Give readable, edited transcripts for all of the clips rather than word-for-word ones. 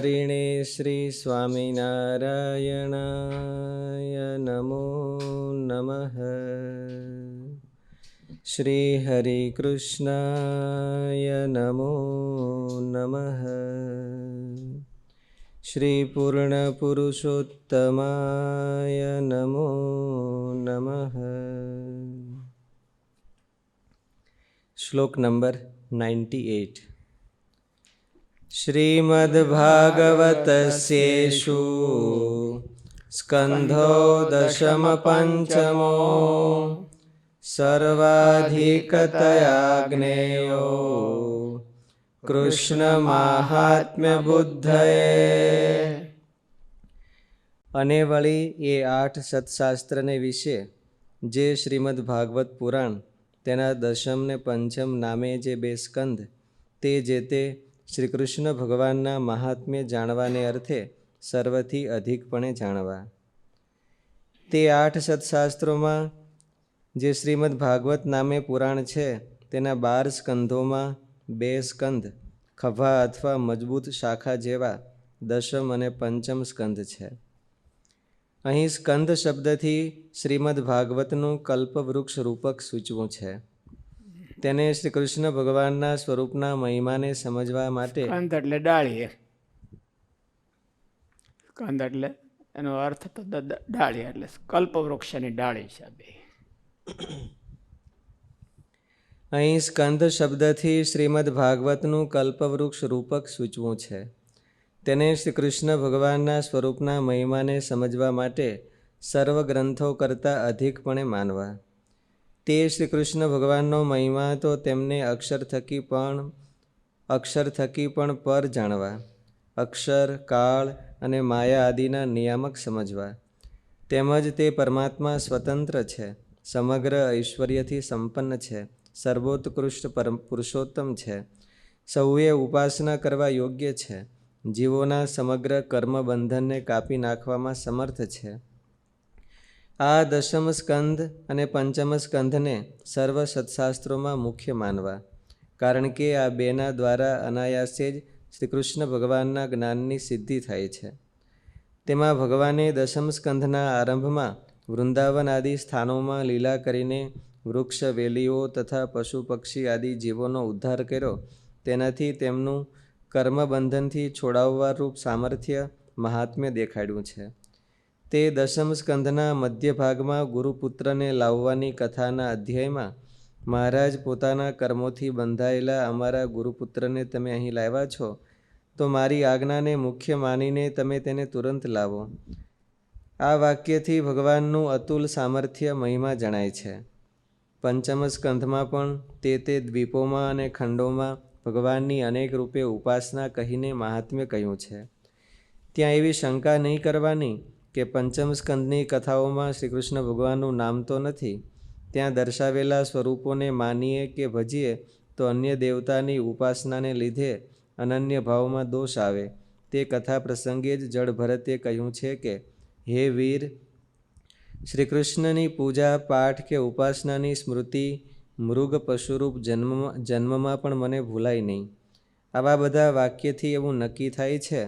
હરિણે શ્રી સ્વામિનારાયણાય નમો નમઃ. શ્રી હરિ કૃષ્ણાય નમો નમઃ. શ્રી પૂર્ણ પુરુષોત્તમાય નમો નમઃ. શ્લોક નંબર 98. શ્રીમદ્ભાગવતસ્યેષુ સ્કંધો દશમ પંચમો સર્વાધિકતયા જ્ઞેયો કૃષ્ણ માહાત્મ્ય બુદ્ધયે. અને વળી એ 8 સત્શાસ્ત્રને વિશે જે શ્રીમદ્ ભાગવત પુરાણ તેના દશમ ને પંચમ નામે જે 2 સ્કંધ તે જે તે શ્રી કૃષ્ણ ભગવાનના મહાત્મ્ય જાણવાને અર્થે સર્વથી અધિકપણે જાણવા. તે 8 સત્શાસ્ત્રોમાં જે શ્રીમદ્ ભાગવત નામે પુરાણ છે તેના 12 સ્કંધોમાં 2 સ્કંધ ખભા અથવા મજબૂત શાખા જેવા દશમ અને પંચમ સ્કંધ છે. અહીં સ્કંધ શબ્દથી શ્રીમદ્ ભાગવતનું કલ્પવૃક્ષ રૂપક સૂચવું છે. તેને શ્રી કૃષ્ણ ભગવાનના સ્વરૂપના મહિમાને સમજવા માટે સ્કંદ એટલે ડાળી. સ્કંદ એટલે એનો અર્થ તો ડાળી એટલે કલ્પવૃક્ષની ડાળી છે. અહીં સ્કંદ શબ્દથી શ્રીમદ્ ભાગવતનું કલ્પવૃક્ષ રૂપક સૂચવું છે. તેને શ્રી કૃષ્ણ ભગવાનના સ્વરૂપના મહિમાને સમજવા માટે સર્વ ગ્રંથો કરતાં અધિકપણે માનવા. તે શ્રી કૃષ્ણ ભગવાનનો મહિમા તો તેમને અક્ષર થકી પણ પર જાણવા. અક્ષર, કાળ અને માયા આદિના નિયામક સમજવા. તેમજ તે પરમાત્મા સ્વતંત્ર છે, સમગ્ર ઐશ્વર્યથી સંપન્ન છે, સર્વોત્કૃષ્ટ પુરુષોત્તમ છે, સૌએ ઉપાસના કરવા યોગ્ય છે, જીવોના સમગ્ર કર્મબંધનને કાપી નાખવામાં સમર્થ છે. આ દશમ સ્કંધ અને પંચમ સ્કંધને સર્વ સત્શાસ્ત્રોમાં મુખ્ય માનવા. કારણ કે આ 2ના દ્વારા અનાયાસે જ શ્રી કૃષ્ણ ભગવાનના જ્ઞાનની સિદ્ધિ થાય છે. તેમાં ભગવાને દશમ સ્કંધના આરંભમાં વૃંદાવન આદિ સ્થાનોમાં લીલા કરીને વૃક્ષ, વેલીઓ તથા પશુ પક્ષી આદિ જીવોનો ઉદ્ધાર કર્યો. તેનાથી તેમનું કર્મબંધનથી છોડાવવા રૂપ સામર્થ્ય મહાત્મ્ય દેખાડ્યું છે. તે દશમ સ્કંધના મધ્ય ભાગમાં ગુરુપુત્રને લાવવાની કથાના અધ્યાયમાં મહારાજ પોતાના કર્મોથી બંધાયેલા અમારા ગુરુપુત્રને તમે અહીં લાવ્યા છો, તો મારી આજ્ઞાને મુખ્ય માનીને તમે તેને તુરંત લાવો. આ વાક્યથી ભગવાનનું અતુલ સામર્થ્ય મહિમા જણાય છે. પંચમ સ્કંધમાં પણ તે દ્વીપોમાં અને ખંડોમાં ભગવાનની અનેક રૂપે ઉપાસના કહીને મહાત્મ્ય કહ્યું છે. ત્યાં એવી શંકા નહીં કરવાની કે પંચમ સ્કંધની કથાઓમાં શ્રી કૃષ્ણ ભગવાનનું નામ તો નથી. ત્યાં દર્શાવેલા સ્વરૂપોને માનીએ કે ભજીએ તો અન્ય દેવતાની ઉપાસનાને લીધે અનન્ય ભાવમાં દોષ આવે. તે કથા પ્રસંગે જ જળ ભરતે કહ્યું છે કે હે વીર, શ્રી કૃષ્ણની પૂજા પાઠ કે ઉપાસનાની સ્મૃતિ મૃગ પશુરૂપ જન્મમાં પણ મને ભૂલાય નહીં. આવા બધા વાક્યથી એવું નક્કી થાય છે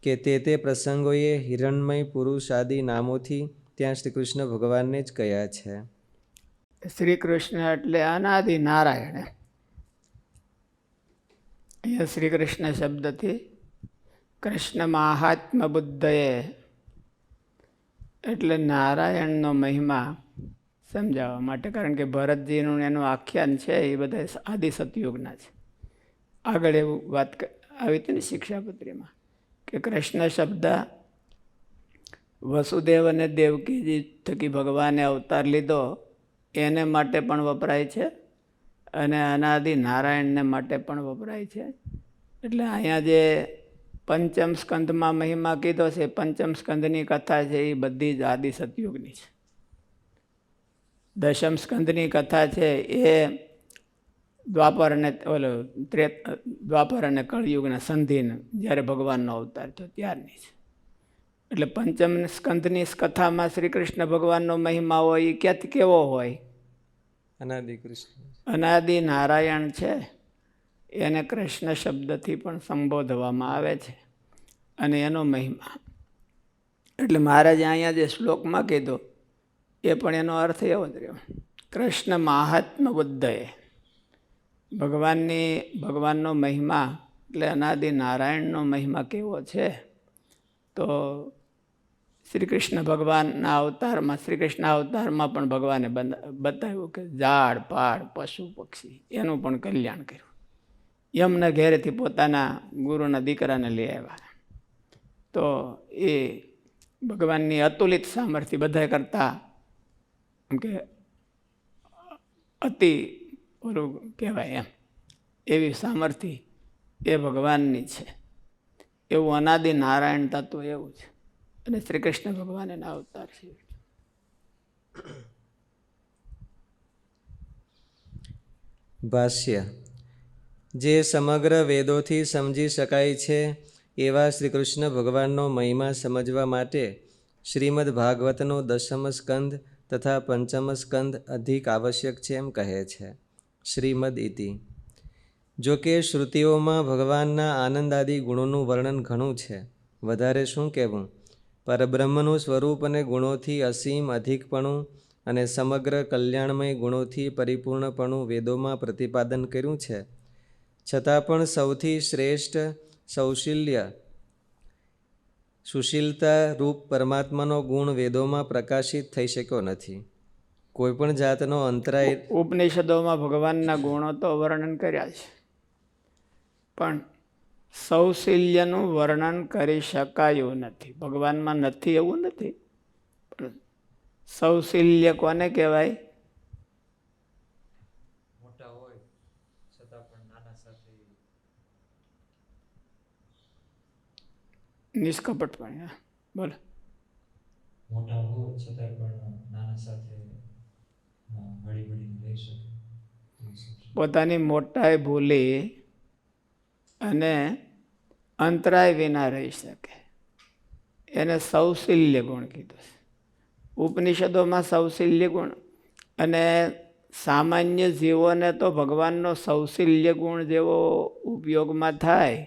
કે તે પ્રસંગોએ હિરણમય પુરુષ આદિ નામોથી ત્યાં શ્રી કૃષ્ણ ભગવાનને જ કહ્યા છે. શ્રી કૃષ્ણ એટલે અનાદિ નારાયણ. અહીંયા શ્રી કૃષ્ણ શબ્દથી કૃષ્ણ મહાત્મ્ય બુદ્ધયે એટલે નારાયણનો મહિમા સમજાવવા માટે. કારણ કે ભરતજીનું એનું આખ્યાન છે એ બધા આદિ સતયુગના છે. આગળ એવું વાત આવી હતી ને શિક્ષાપત્રીમાં કે કૃષ્ણ શબ્દ વસુદેવ અને દેવકીજી થકી ભગવાને અવતાર લીધો એને માટે પણ વપરાય છે અને અનાદિ નારાયણને માટે પણ વપરાય છે. એટલે અહીંયા જે પંચમ સ્કંધમાં મહિમા કીધો છે, પંચમ સ્કંધની કથા છે એ બધી જ આદિ સતયુગની છે. દશમ સ્કંધની કથા છે એ દ્વાપર અને કળયુગના સંધિને જ્યારે ભગવાનનો અવતાર થયો ત્યારની છે. એટલે પંચમ સ્કંધની કથામાં શ્રી કૃષ્ણ ભગવાનનો મહિમા હોય એ ક્યાંથી કેવો હોય? અનાદિ કૃષ્ણ, અનાદિ નારાયણ છે એને કૃષ્ણ શબ્દથી પણ સંબોધવામાં આવે છે. અને એનો મહિમા. એટલે મહારાજે અહીંયા જે શ્લોકમાં કીધો એ પણ એનો અર્થ એવો જ રહ્યો. કૃષ્ણ મહાત્મ બુદ્ધએ, ભગવાનનો મહિમા એટલે અનાદિ નારાયણનો મહિમા કેવો છે તો શ્રી કૃષ્ણ ભગવાનના અવતારમાં, શ્રી કૃષ્ણ અવતારમાં પણ ભગવાને બતાવ્યું કે ઝાડ પાડ પશુ પક્ષી એનું પણ કલ્યાણ કર્યું. યમના ઘેરેથી પોતાના ગુરુના દીકરાને લઈ આવ્યા. તો એ ભગવાનની અતુલિત સામર્થ્ય બધા કરતાં એમ કે અતિ ઓલું કહેવાય એમ, એવી સામર્થ્ય એ ભગવાનની છે. એવું અનાદિ નારાયણ તત્વ એવું છે. અને શ્રી કૃષ્ણ ભગવાન એના અવતાર છે. ભાષ્ય. જે સમગ્ર વેદોથી સમજી શકાય છે એવા શ્રી કૃષ્ણ ભગવાનનો મહિમા સમજવા માટે શ્રીમદ્ ભાગવતનો 10મ સ્કંદ તથા 5મ સ્કંદ અધિક આવશ્યક છે એમ કહે છે. શ્રીમદ્ ઇતિ. જો કે શ્રુતિઓમાં ભગવાનના આનંદાદિ ગુણોનું વર્ણન ઘણું છે. વધારે શું કહેવું. પરબ્રહ્મનું સ્વરૂપ અને ગુણોથી અસીમ અધિકપણું અને સમગ્ર કલ્યાણમય ગુણોથી પરિપૂર્ણપણું વેદોમાં પ્રતિપાદન કર્યું છે. છતાં પણ સૌથી શ્રેષ્ઠ સુશીલતા રૂપ પરમાત્માનો ગુણ વેદોમાં પ્રકાશિત થઈ શક્યો નથી. કોઈપણ જાતનો અંતરાય. ઉપનિષદોમાં ભગવાનના ગુણો તો વર્ણન કર્યા છે, પણ સૌશીલ્યનું વર્ણન કરી શકાયું નથી. ભગવાનમાં નથી એવું નથી, પણ સૌશીલ્ય કોને કહેવાય? મોટા હોય છતાં પણ નાના સાથે નિષ્કપટપણે. હા બોલો. મોટા હોય છતાં પણ નાના સાથે હળી મળીને રહી શકે. પોતાની મોટાઈ ભૂલી અને અંતરાય વિના રહી શકે એને સૌશીલ્ય ગુણ કીધું છે. ઉપનિષદોમાં સૌશીલ્ય ગુણ અને સામાન્ય જીવોને તો ભગવાનનો સૌશીલ્ય ગુણ જેવો ઉપયોગમાં થાય,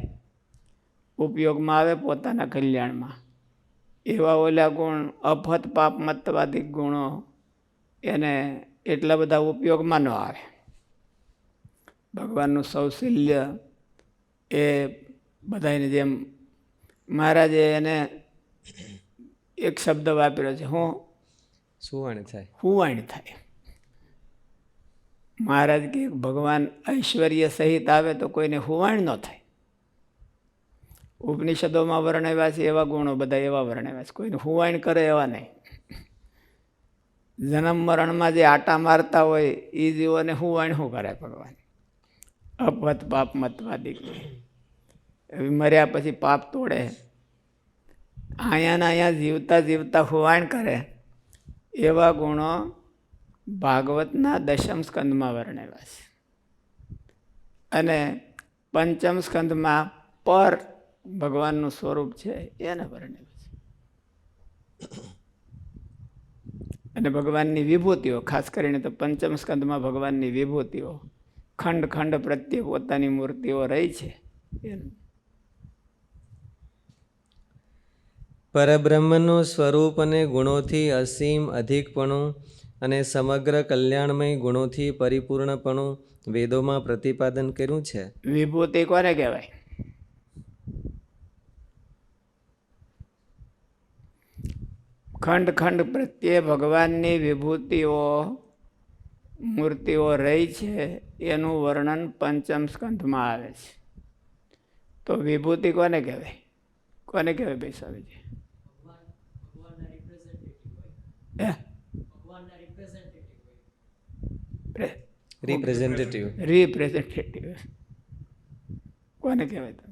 ઉપયોગમાં આવે પોતાના કલ્યાણમાં, એવા ઓલા ગુણ અફત પાપ મતવાદી ગુણો એને એટલા બધા ઉપયોગમાં ન આવે. ભગવાનનું સૌશીલ્ય એ બધાને જેમ મહારાજે એને એક શબ્દ વાપર્યો છે, હું સુવાણ થાય. હુવાણ થાય. મહારાજ કે ભગવાન ઐશ્વર્ય સહિત આવે તો કોઈને હુવાણ ન થાય. ઉપનિષદોમાં વર્ણવ્યા છે એવા ગુણો બધા એવા વર્ણવ્યા છે, કોઈને હુવાણ કરે એવા નહીં. જન્મ મરણમાં જે આટા મારતા હોય એ જીવોને હુવાણ શું કરે ભગવાન? અપત પાપ મતવાદી. મર્યા પછી પાપ તોડે, અહીંયા જીવતા જીવતા હુવાણ કરે એવા ગુણો ભાગવતના 10મ સ્કંદમાં વર્ણવ્યા છે. અને 5મ સ્કંદમાં પર ભગવાનનું સ્વરૂપ છે એને વર્ણવ્યું છે. અને ભગવાનની વિભૂતિઓ, ખાસ કરીને તો 5મ સ્કંદમાં ભગવાનની વિભૂતિઓ ખંડ ખંડ પ્રત્યે પોતાની મૂર્તિઓ રહી છે. પરબ્રહ્મનું સ્વરૂપ અને ગુણોથી અસીમ અધિકપણું અને સમગ્ર કલ્યાણમય ગુણોથી પરિપૂર્ણપણું વેદોમાં પ્રતિપાદન કર્યું છે. વિભૂતિ કોને કહેવાય? ખંડ ખંડ પ્રત્યે ભગવાનની વિભૂતિઓ મૂર્તિઓ રહી છે એનું વર્ણન 5મ સ્કંધમાં આવે છે. તો વિભૂતિ કોને કહેવાય? કોને કહેવાય ભાઈ સ્વામીજી? રિપ્રેઝેન્ટેટિવ કોને કહેવાય? તમે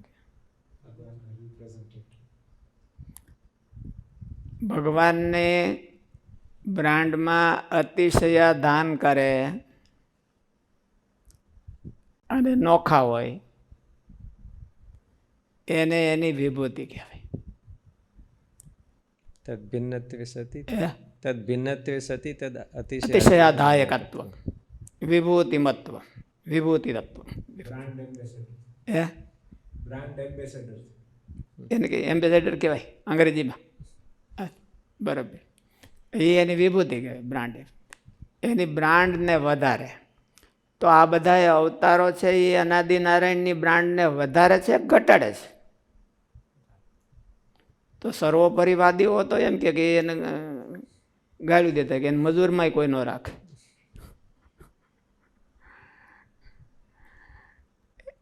ભગવાનને બ્રાન્ડમાં અતિશય દાન કરે અને નોખા હોય એને એની વિભૂતિ કહેવાય. તદ્ભિન્નત્વે સતી તદ અતિશયાદાયકત્વ, વિભૂતિમત્વ, વિભૂતિ તત્વ. એને કે એમ્બેસેડર કહેવાય અંગ્રેજીમાં. હા, બરાબર. એ એની વિભૂતિ કહેવાય, બ્રાન્ડ. એની બ્રાન્ડને વધારે. તો આ બધા અવતારો છે એ અનાદિ નારાયણની બ્રાન્ડને વધારે છે, ઘટાડે છે? તો સર્વોપરિવાદીઓ તો એમ કે એને ગાળી દેતા કે એને મજૂરમાંય કોઈ ન રાખે.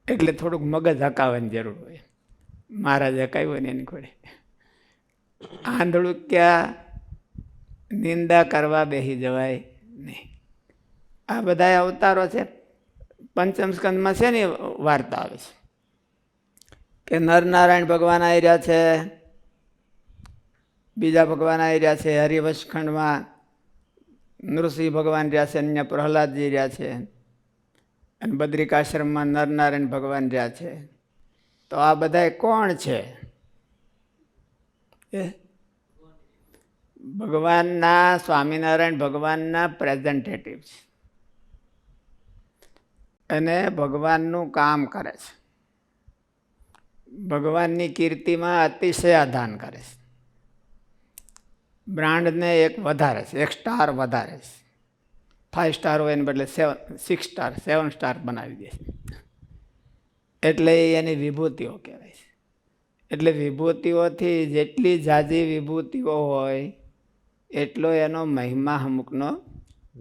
એટલે થોડુંક મગજ હકાવવાની જરૂર હોય. મહારાજ હકાવ્યો ને એની ખોડે આંધળું ક્યાં નિંદા કરવા બેસી જવાય નહીં. આ બધા અવતારો છે. પંચમ સ્કંદમાં છે ને વાર્તા આવે છે કે નરનારાયણ ભગવાન આવી રહ્યા છે, બીજા ભગવાન આવી રહ્યા છે, હરિવંશખંડમાં નૃસિંહ ભગવાન રહ્યા છે, અન્ય પ્રહલાદજી રહ્યા છે, અને બદ્રિકાશ્રમમાં નરનારાયણ ભગવાન રહ્યા છે. તો આ બધા કોણ છે? એ ભગવાનના, સ્વામિનારાયણ ભગવાનના પ્રેઝન્ટેટિવ છે અને ભગવાનનું કામ કરે છે. ભગવાનની કીર્તિમાં અતિશય આધાન કરે છે. બ્રાન્ડને એક વધારે છે, એક સ્ટાર વધારે છે. 5 સ્ટાર હોય એને બદલે 6 સ્ટાર 7 સ્ટાર બનાવી દે છે. એટલે એની વિભૂતિઓ કહેવાય છે. એટલે વિભૂતિઓથી જેટલી ઝાઝી વિભૂતિઓ હોય એટલો એનો મહિમા અમુકનો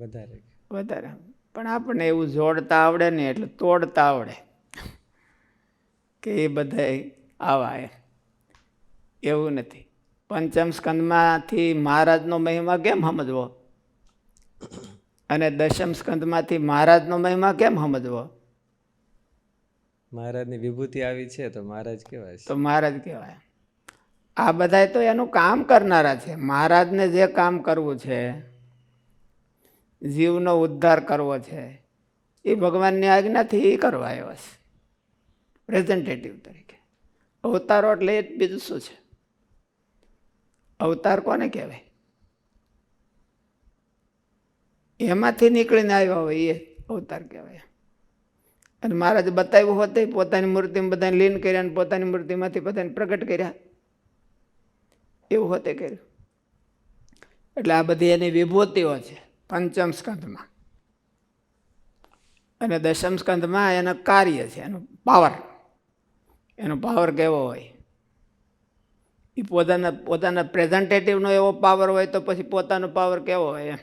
વધારે. વધારે. પણ આપણને એવું જોડતા આવડે ને એટલે તોડતા આવડે કે એ બધા આવા એવું નથી. પંચમ સ્કંદમાંથી મહારાજનો મહિમા કેમ સમજવો અને દશમ સ્કંદમાંથી મહારાજનો મહિમા કેમ સમજવો? મહારાજની વિભૂતિ આવી છે તો મહારાજ કહેવાય છે. તો મહારાજ કહેવાય. આ બધા તો એનું કામ કરનારા છે. મહારાજને જે કામ કરવું છે, જીવનો ઉદ્ધાર કરવો છે, એ ભગવાનની આજ્ઞાથી એ કરવા આવ્યા છે પ્રેઝન્ટેટિવ તરીકે. અવતારો એટલે એ બીજું શું છે? અવતાર કોને કહેવાય? એમાંથી નીકળીને આવ્યા હોય એ અવતાર કહેવાય. અને મહારાજે બતાવ્યું હોત પોતાની મૂર્તિમાં બધાને લીન કર્યા અને પોતાની મૂર્તિમાંથી બધાને પ્રગટ કર્યા, એવું હોતે કર્યું. એટલે આ બધી એની વિભૂતિઓ છે પંચમ સ્કંદમાં. અને દશમ સ્કંદમાં એનું કાર્ય છે, એનું પાવર. એનો પાવર કેવો હોય? એ પોતાના પ્રેઝન્ટેટિવનો એવો પાવર હોય તો પછી પોતાનો પાવર કેવો હોય?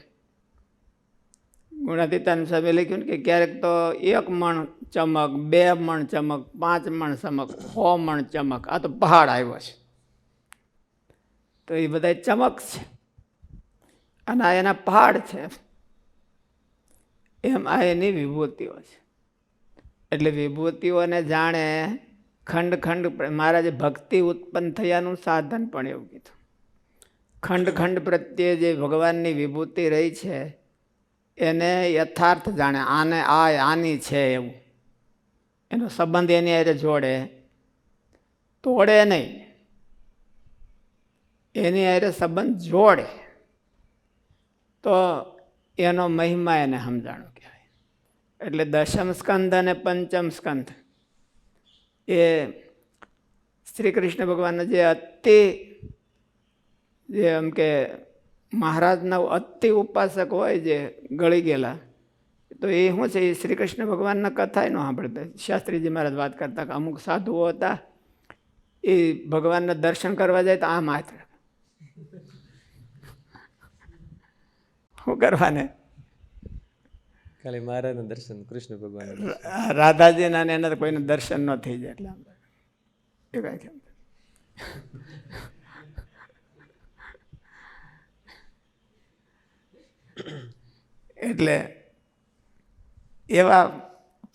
ગુણાતીતાન સાહેબે લખ્યું કે ક્યારેક તો 1 મણ ચમક, 2 મણ ચમક, 5 મણ ચમક, 100 મણ ચમક. આ તો પહાડ આવ્યો છે. તો એ બધા ચમક છે અને આ એના પહાડ છે. એમ આ એની વિભૂતિઓ છે. એટલે વિભૂતિઓને જાણે ખંડ ખંડ મહારાજે ભક્તિ ઉત્પન્ન થયાનું સાધન પણ એવું કીધું. ખંડ ખંડ પ્રત્યે જે ભગવાનની વિભૂતિ રહી છે એને યથાર્થ જાણે, આને આની છે એવું એનો સંબંધ એની હારે જોડે, તોડે નહીં, એની હારે સંબંધ જોડે તો એનો મહિમા એને સમજાણો કહેવાય. એટલે દશમ સ્કંદ અને પંચમ સ્કંદ એ શ્રી કૃષ્ણ ભગવાનના જે એમ કે મહારાજના અતિ ઉપાસક હોય જે ગળી ગયેલા, તો એ શું છે, એ શ્રી કૃષ્ણ ભગવાનના કથા ન સાંભળતા. શાસ્ત્રીજી મહારાજ વાત કરતા કે અમુક સાધુઓ હતા એ ભગવાનના દર્શન કરવા જાય તો આમ હાથ શું કરવાને? ખાલી મહારાજના દર્શન, કૃષ્ણ ભગવાન રાધાજીના ને એના કોઈને દર્શન ન થઈ જાય એટલે એટલે એવા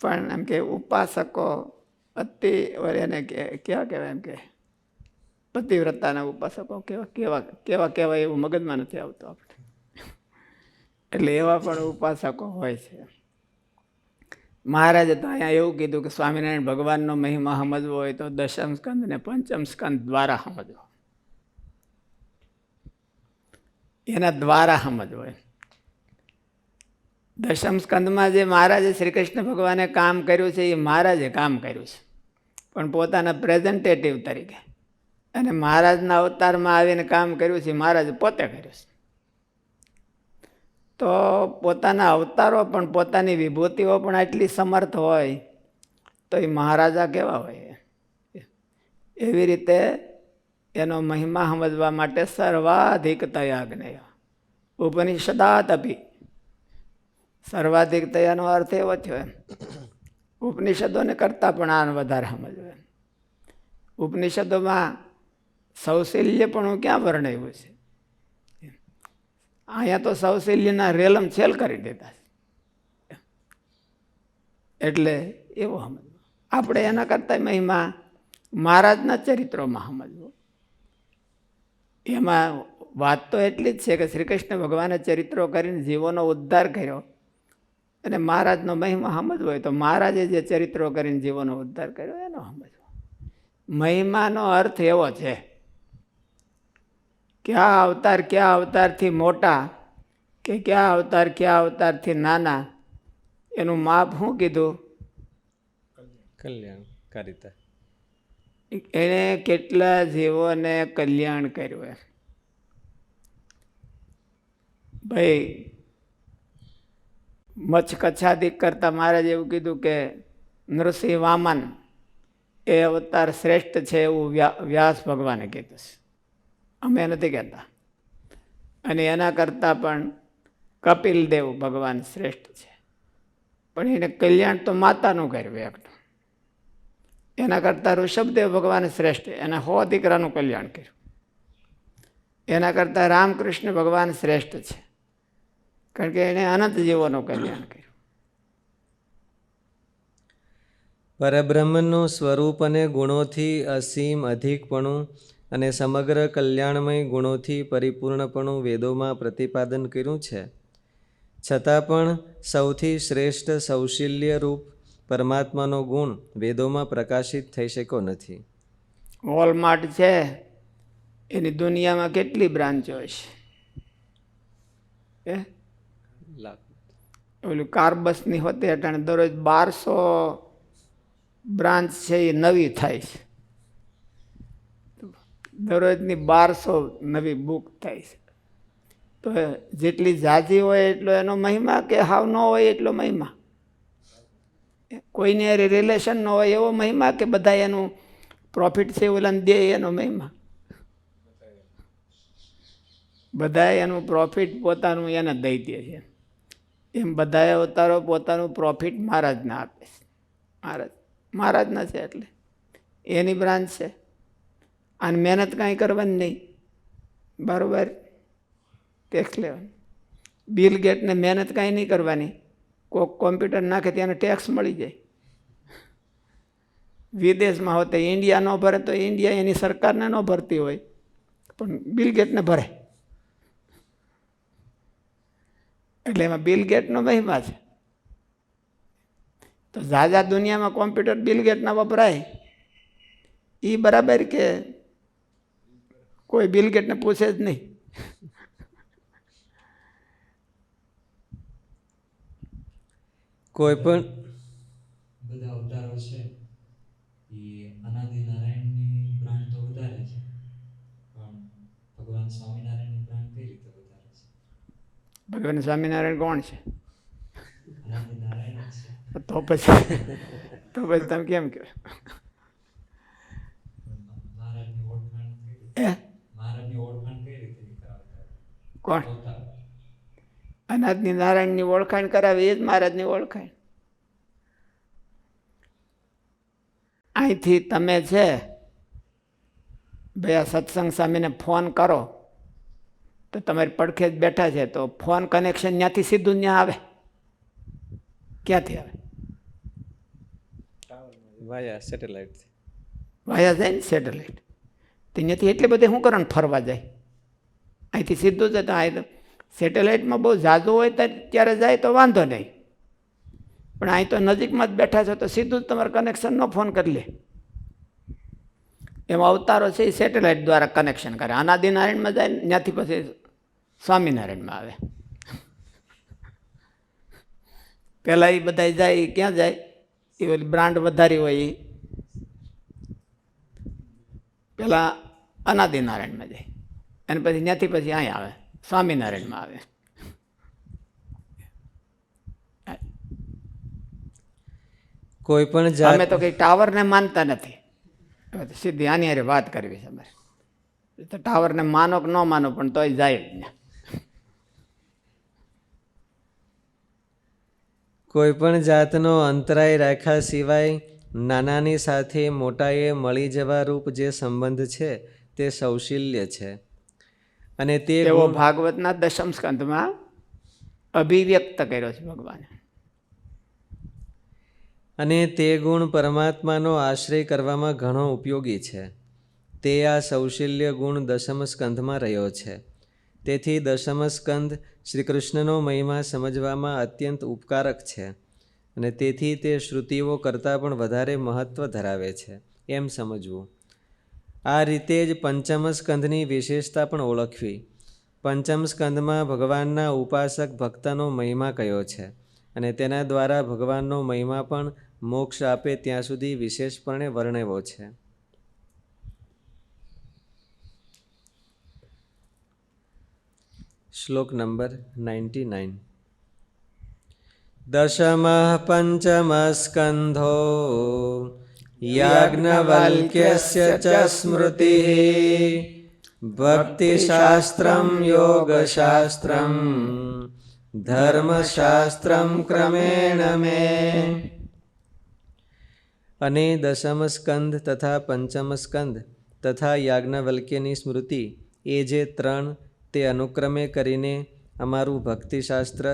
પણ એમ કે ઉપાસકો અતિ એને કેવા કહેવાય, એમ કે પતિવ્રતાના ઉપાસકો કેવા એવું મગજમાં નથી આવતું આપણે. એટલે એવા પણ ઉપાસકો હોય છે. મહારાજે તો અહીંયા એવું કીધું કે સ્વામિનારાયણ ભગવાનનો મહિમા સમજવો હોય તો દશમ સ્કંદ અને પંચમ સ્કંદ દ્વારા સમજવો, એના દ્વારા સમજવો. દશમ સ્કંદમાં જે મહારાજે શ્રી કૃષ્ણ ભગવાને કામ કર્યું છે એ મહારાજે કામ કર્યું છે, પણ પોતાના પ્રેઝન્ટેટિવ તરીકે. અને મહારાજના અવતારમાં આવીને કામ કર્યું છે મહારાજ પોતે કર્યું છે. તો પોતાના અવતારો પણ પોતાની વિભૂતિઓ પણ આટલી સમર્થ હોય તો એ મહારાજા કેવા હોય. એવી રીતે એનો મહિમા સમજવા માટે સર્વાધિકતયા જ્ઞેય ઉપનિષદાત અપી. સર્વાધિકતયાનો અર્થ એવો થયો એમ ઉપનિષદોને કરતાં પણ આને વધારે સમજવું એમ. ઉપનિષદોમાં સૌશલ્યપણું ક્યાં વર્ણવ્યું છે? અહીંયા તો સૌશલ્યના રેલમ છેલ કરી દેતા છે. એટલે એવો સમજવું. આપણે એના કરતાં મહિમા મહારાજના ચરિત્રોમાં સમજવું. એમાં વાત તો એટલી જ છે કે શ્રી કૃષ્ણ ભગવાને ચરિત્રો કરીને જીવોનો ઉદ્ધાર કર્યો અને મહારાજનો મહિમા સમજવો હોય તો મહારાજે જે ચરિત્રો કરીને જીવોનો ઉદ્ધાર કર્યો એનો સમજવો. મહિમાનો અર્થ એવો છે કયા અવતારથી મોટા કે કયા અવતારથી નાના એનું માપ શું કીધું? કલ્યાણકારિતા. એણે કેટલા જીવોને કલ્યાણ કર્યું એમ. ભાઈ મચ્છ કચ્છાદિક કરતા મહારાજ એવું કીધું કે નૃસિંહ વામન એ અવતાર શ્રેષ્ઠ છે એવું વ્યાસ ભગવાને કીધું છે. અમે નથી કહેતા. અને એના કરતાં પણ કપિલ દેવ ભગવાન શ્રેષ્ઠ છે, પણ એને કલ્યાણ તો માતાનું કર્યું એકનું. એના કરતાં ઋષભદેવ ભગવાન શ્રેષ્ઠ, એને 100 દીકરાનું કલ્યાણ કર્યું. એના કરતાં રામકૃષ્ણ ભગવાન શ્રેષ્ઠ છે, કારણ કે એણે અનંત જીવોનું કલ્યાણ કર્યું. પરબ્રહ્મનું સ્વરૂપ અને ગુણોથી અસીમ અધિકપણું અને સમગ્ર કલ્યાણમય ગુણોથી પરિપૂર્ણપણું વેદોમાં પ્રતિપાદન કર્યું છે. છતાં પણ સૌથી શ્રેષ્ઠ સૌશલ્યરૂપ પરમાત્માનો ગુણ વેદોમાં પ્રકાશિત થઈ શક્યો નથી. વોલમાર્ટ છે એની દુનિયામાં કેટલી બ્રાન્ચો છે? ઓલું કાર્બસની હોતી અટાણે દરરોજ 1200 બ્રાન્ચ છે એ નવી થાય છે. દરરોજની 1200 નવી બુક થાય છે. તો જેટલી ઝાઝી હોય એટલો એનો મહિમા કે હાવ ન હોય એટલો મહિમા? કોઈને રિલેશન ન હોય એવો મહિમા કે બધા એનું પ્રોફિટ છે ઓલાને દે એનો મહિમા? બધા એનું પ્રોફિટ પોતાનું એને દઈ દે છે. એમ બધા અવતારો પોતાનું પ્રોફિટ મહારાજને આપે છે. મહારાજના છે એટલે એની બ્રાન્ચ છે. અને મહેનત કાંઈ કરવાની નહીં, બરાબર? ટેક્સ લેવાનું. બિલ ગેટને મહેનત કાંઈ નહીં કરવાની, કોઈક કોમ્પ્યુટર નાખે ત્યાં ટેક્સ મળી જાય. વિદેશમાં હોતે ઇન્ડિયા ન ભરે તો ઇન્ડિયા એની સરકારને ન ભરતી હોય, પણ બિલ ગેટને ભરે. એટલે એમાં બિલ ગેટનો મહિમા છે. તો ઝાઝા દુનિયામાં કોમ્પ્યુટર બિલ ગેટના વપરાય એ બરાબર કે કોઈ બિલ ગેટને પૂછે જ નહીં? કોઈ પણ બધા અવતારો છે એ અનાદિ નારાયણની બ્રાન્ડ તો વધારે છે, પણ ભગવાન સ્વામિનારાયણની બ્રાન્ડ કઈ રીતે વધારે છે? ભગવાન સ્વામિનારાયણ કોણ છે? અનાદિ નારાયણ જ છે. તો પછી તમે કેમ કહો? મહારાજની ઓળખાણ કઈ રીતે? મહારાજની ઓળખાણ કઈ રીતે કરાવતા? કોણ? અનાદિ નારાયણની ઓળખાણ કરાવે એ જ મહારાજની ઓળખાણ. અહીંથી તમે છે ભાઈ આ સત્સંગ સ્વામીને ફોન કરો તો તમારી પડખે જ બેઠા છે, તો ફોન કનેક્શન ત્યાંથી સીધું ત્યાં આવે? ક્યાંથી આવે? વાયા સેટેલાઇટ. વાયા જાય ને સેટેલાઇટ. તો ત્યાંથી એટલી બધી શું કરવાનું ફરવા જાય? અહીંથી સીધું જ અહીં સેટેલાઇટમાં બહુ ઝાઝું હોય ત્યારે જાય તો વાંધો નહીં, પણ અહીં તો નજીકમાં જ બેઠા છો તો સીધું જ તમારે કનેક્શનનો ફોન કરી લે. એમાં અવતારો છે એ સેટેલાઇટ દ્વારા કનેક્શન કરે. અનાદિ નારાયણમાં જાય ને ત્યાંથી પછી સ્વામિનારાયણમાં આવે. પહેલાં એ બધા જાય એ ક્યાં જાય? એ ઓલી બ્રાન્ડ વધારી હોય એ પહેલાં અનાદિનારાયણમાં જાય અને પછી ત્યાંથી પછી અહીંયા આવે, સ્વામિનારાયણમાં આવે. કોઈ પણ જાત અમે તો કંઈ ટાવરને માનતા નથી. હવે તો સીધી આની હારે વાત કરવી છે અમારે. તો ટાવરને માનો કે ન માનો પણ તોય જાય જ ને. કોઈ પણ જાતનો અંતરાય રાખ્યા સિવાય નાનાની સાથે મોટાએ મળી જવા રૂપ જે સંબંધ છે તે સૌશીલ્ય છે. અને તે તેવો ભાગવતના દશમ સ્કંધમાં અભિવ્યક્ત કર્યો છે ભગવાને. અને તે ગુણ પરમાત્માનો આશ્રય કરવામાં ઘણો ઉપયોગી છે. તે આ સૌશીલ્ય ગુણ દશમ સ્કંધમાં રહ્યો છે. તેથી દશમ સ્કંધ શ્રી કૃષ્ણનો મહિમા સમજવામાં અત્યંત ઉપકારક છે. અને તેથી તે શ્રુતિઓ કરતાં પણ વધારે મહત્ત્વ ધરાવે છે એમ સમજવું. આ રીતે જ પંચમ સ્કંધની વિશેષતા પણ ઓળખવી. પંચમ સ્કંધમાં ભગવાનના ઉપાસક ભક્તનો મહિમા કયો છે અને તેના દ્વારા ભગવાનનો મહિમા પણ મોક્ષ આપે ત્યાં સુધી વિશેષપણે વર્ણવ્યો છે. શ્લોક નંબર 99. દશમ પંચમ સ્કંધો યાજ્ઞવલ્ક્યસ્ય ચ સ્મૃતિ ભક્તિશાસ્ત્રમ યોગશાસ્ત્રમ ધર્મશાસ્ત્રમ ક્રમેણ મે. અને દશમ સ્કંધ તથા પંચમ સ્કંધ તથા યાજ્ઞવલ્ક્યની સ્મૃતિ એ જે ત્રણ તે અનુક્રમે કરીને અમારું ભક્તિશાસ્ત્ર,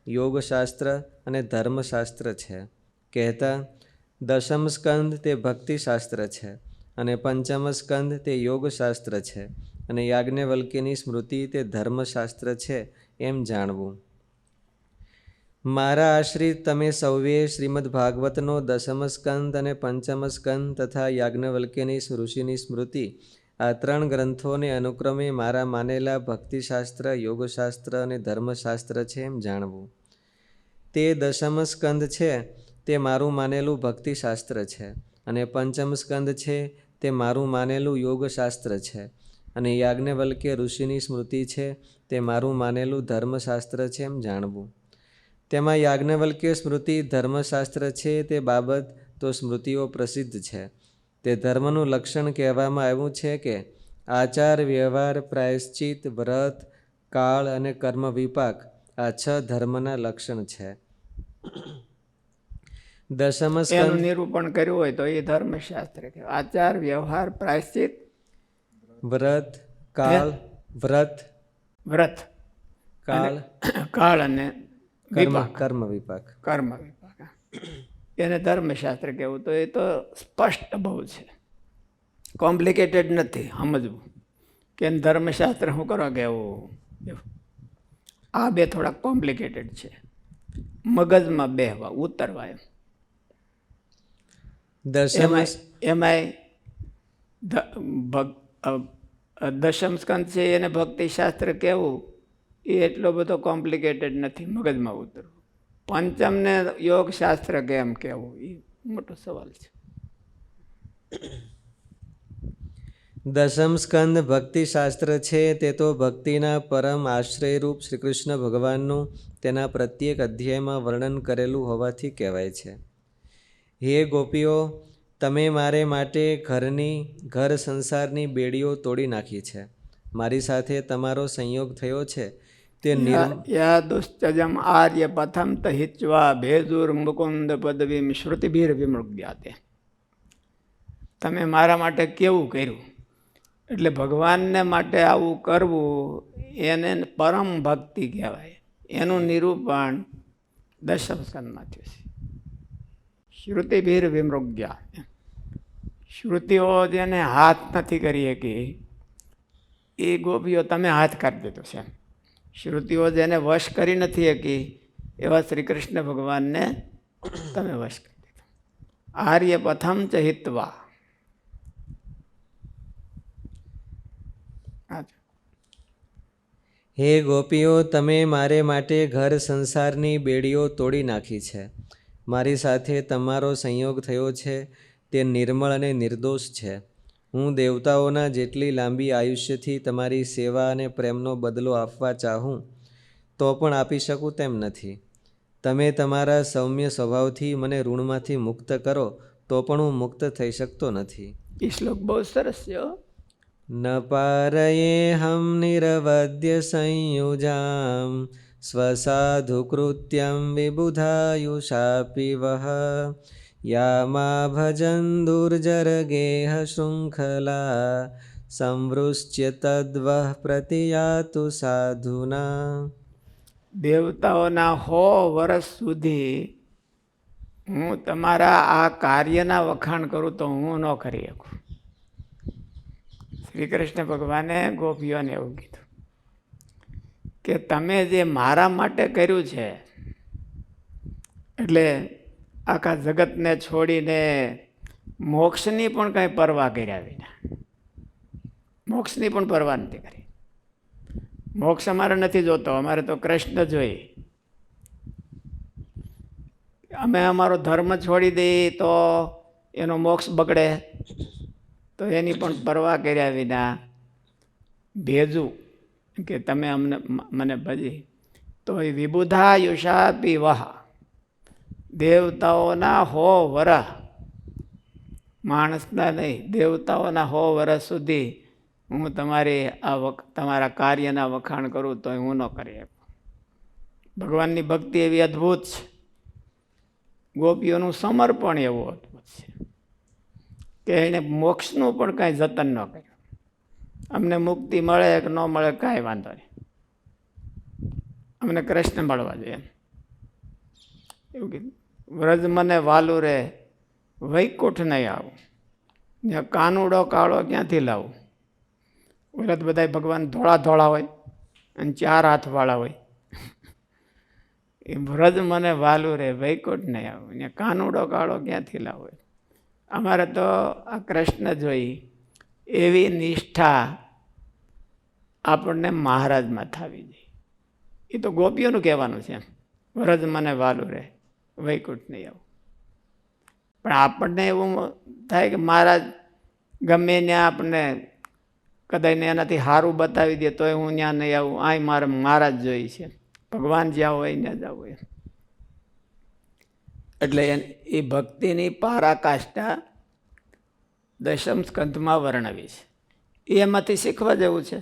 યોગશાસ્ત્ર અને ધર્મશાસ્ત્ર છે. કહેતા દશમ સ્કંધ તે ભક્તિશાસ્ત્ર છે અને પંચમ સ્કંધ તે યોગશાસ્ત્ર છે અને યાજ્ઞવલ્ક્યની સ્મૃતિ તે ધર્મશાસ્ત્ર છે એમ જાણવું. મારા આશ્રિત તમે સૌએ શ્રીમદ ભાગવતનો દશમ સ્કંદ અને પંચમ સ્કંદ તથા યાજ્ઞવલ્ક્યની ઋષિની સ્મૃતિ આ ત્રણ ગ્રંથોને અનુક્રમે મારા માનેલા ભક્તિશાસ્ત્ર, યોગશાસ્ત્ર અને ધર્મશાસ્ત્ર છે એમ જાણવું. તે દશમ સ્કંદ છે તે મારું માનેલું ભક્તિશાસ્ત્ર છે અને પંચમ સ્કંદ છે તે મારું માનેલું યોગશાસ્ત્ર છે અને યાજ્ઞવલ્ક્ય ઋષિની સ્મૃતિ છે તે મારું માનેલું ધર્મશાસ્ત્ર છે એમ જાણવું. તેમાં યાજ્ઞવલ્ક્ય સ્મૃતિ ધર્મશાસ્ત્ર છે તે બાબત તો સ્મૃતિઓ પ્રસિદ્ધ છે. તે ધર્મનું લક્ષણ કહેવામાં આવ્યું છે કે આચાર, વ્યવહાર, પ્રાયશ્ચિત, વ્રત, કાળ અને કર્મ વિપાક આ 6 ધર્મના લક્ષણ છે. દશમ એનું સ્કંદ નિરૂપણ કર્યું હોય તો એ ધર્મશાસ્ત્ર કહેવાય. આચાર, વ્યવહાર, પ્રાયશ્ચિત, વ્રત, કાળ, વ્રત, કાળ, કાળ અને કર્મ વિપાક. કર્મ વિપાક એને ધર્મશાસ્ત્ર કહેવું. તો એ તો સ્પષ્ટ બહુ છે, કોમ્પ્લિકેટેડ નથી સમજવું કે એને ધર્મશાસ્ત્ર શું કરવા કહેવું. આ બે થોડાક કોમ્પ્લિકેટેડ છે, મગજમાં બેહવા ઉતરવા. એમ એમાંય દશમ સ્કંદ છે એને ભક્તિશાસ્ત્ર કહેવું એ એટલો બધો કોમ્પ્લિકેટેડ નથી મગજમાં ઉતરવું. પંચમને યોગશાસ્ત્ર કેમ કહેવું એ મોટો સવાલ છે. દશમ સ્કંદ ભક્તિશાસ્ત્ર છે તે તો ભક્તિના પરમ આશ્રયરૂપ શ્રી કૃષ્ણ ભગવાનનું તેના પ્રત્યેક અધ્યાયમાં વર્ણન કરેલું હોવાથી કહેવાય છે. હે ગોપીઓ, તમે મારે માટે ઘર સંસારની બેડીઓ તોડી નાખી છે. મારી સાથે તમારો સંયોગ થયો છે તે યા દુશ્ચજમ આર્ય પથમ તહિચ્વા ભેદુર મુકુંદ પદવીમ શ્રુતિભીર વિમૃગ્યાતે. તમે મારા માટે કેવું કર્યું, એટલે ભગવાનને માટે આવું કરવું એને પરમ ભક્તિ કહેવાય. એનું નિરૂપણ દશમ સ્કંદમાં થયું છે. શ્રુતિભીર વિમૃગ્યા, શ્રુતિઓ જેને હાથ નથી કરી શકી એ ગોપીઓ તમે હાથ કરી દીધો છે. શ્રુતિઓ જેને વશ કરી નથી શકી એવા શ્રી કૃષ્ણ ભગવાનને તમે વશ કરી દીધો. આર્ય પથમ ચ હિત્વા. હે ગોપીઓ, તમે મારે માટે ઘર સંસારની બેડીઓ તોડી નાખી છે. મારી સાથે તમારો સંયોગ થયો છે તે નિર્મળ અને નિર્દોષ છે. હું દેવતાઓના જેટલી લાંબી આયુષ્યથી તમારી સેવા અને પ્રેમનો બદલો આપવા ચાહું તો પણ આપી શકું તેમ નથી. તમે તમારા સૌમ્ય સ્વભાવથી મને ઋણમાંથી મુક્ત કરો તો પણ હું મુક્ત થઈ શકતો નથી. એ શ્લોક બહુ સરસ છે હો. ન પારયેહમ નિરવદ્ય સંયુજામ સ્વસાધુ કૃત્યમ વિબુધાયુષાપી વહ યામા ભજન દુર્જર ગેહ શૃંખલા સંવૃશ્ય તદ્વઃ પ્રતિયાતુ સાધુના. દેવતાઓના 100 વર્ષ સુધી હું તમારા આ કાર્યના વખાણ કરું તો હું ન કરી શકું. શ્રી કૃષ્ણ ભગવાને ગોપીઓને એવું કીધું કે તમે જે મારા માટે કર્યું છે, એટલે આખા જગતને છોડીને મોક્ષની પણ કંઈ પરવા કર્યા વિના, મોક્ષની પણ પરવા નથી કરી. મોક્ષ અમારે નથી જોતો, અમારે તો કૃષ્ણ જોઈએ. અમે અમારો ધર્મ છોડી દઈએ તો એનો મોક્ષ બગડે, તો એની પણ પરવા કર્યા વિના ભેજું કે તમે મને ભજી તો એ વિબુધાયુષાપી વહ, દેવતાઓના 100 વર્ષ, માણસના નહીં, દેવતાઓના 100 વર્ષ સુધી હું તમારા કાર્યના વખાણ કરું તો હું ન કરી શકું. ભગવાનની ભક્તિ એવી અદ્ભુત છે, ગોપીઓનું સમર્પણ એવું અદ્ભુત છે કે એને મોક્ષનું પણ કાંઈ જતન ન કર્યું. અમને મુક્તિ મળે કે ન મળે કાંઈ વાંધો નહીં, અમને કૃષ્ણ મળવા જોઈએ એવું કીધું. વ્રજ મને વાલું રે વૈકુંઠ નહીં આવું, ત્યાં કાનુડો કાળો ક્યાંથી લાવું. ઓલા તો બધા ભગવાન ધોળા ધોળા હોય અને 4 હાથવાળા હોય. એ વ્રજ મને વાલું રે વૈકુંઠ નહીં આવું, ત્યાં કાનુડો કાળો ક્યાંથી લાવો. અમારે તો આ કૃષ્ણ જોઈ એવી નિષ્ઠા આપણને મહારાજમાં થવી જોઈએ. એ તો ગોપીઓનું કહેવાનું છે, વ્રજ મને વાલું રે વૈકુંઠ નહીં આવું. પણ આપણને એવું થાય કે મહારાજ ગમે ત્યાં આપણને કદાચ એનાથી સારું બતાવી દે તોય હું ત્યાં નહીં આવું, આય મારે મહારાજ જોઈ છે, ભગવાન જ્યાં હોય ત્યાં જવું એમ. એટલે એ ભક્તિની પારાકાષ્ઠા દશમ સ્કંધમાં વર્ણવી છે. એમાંથી શીખવા જેવું છે.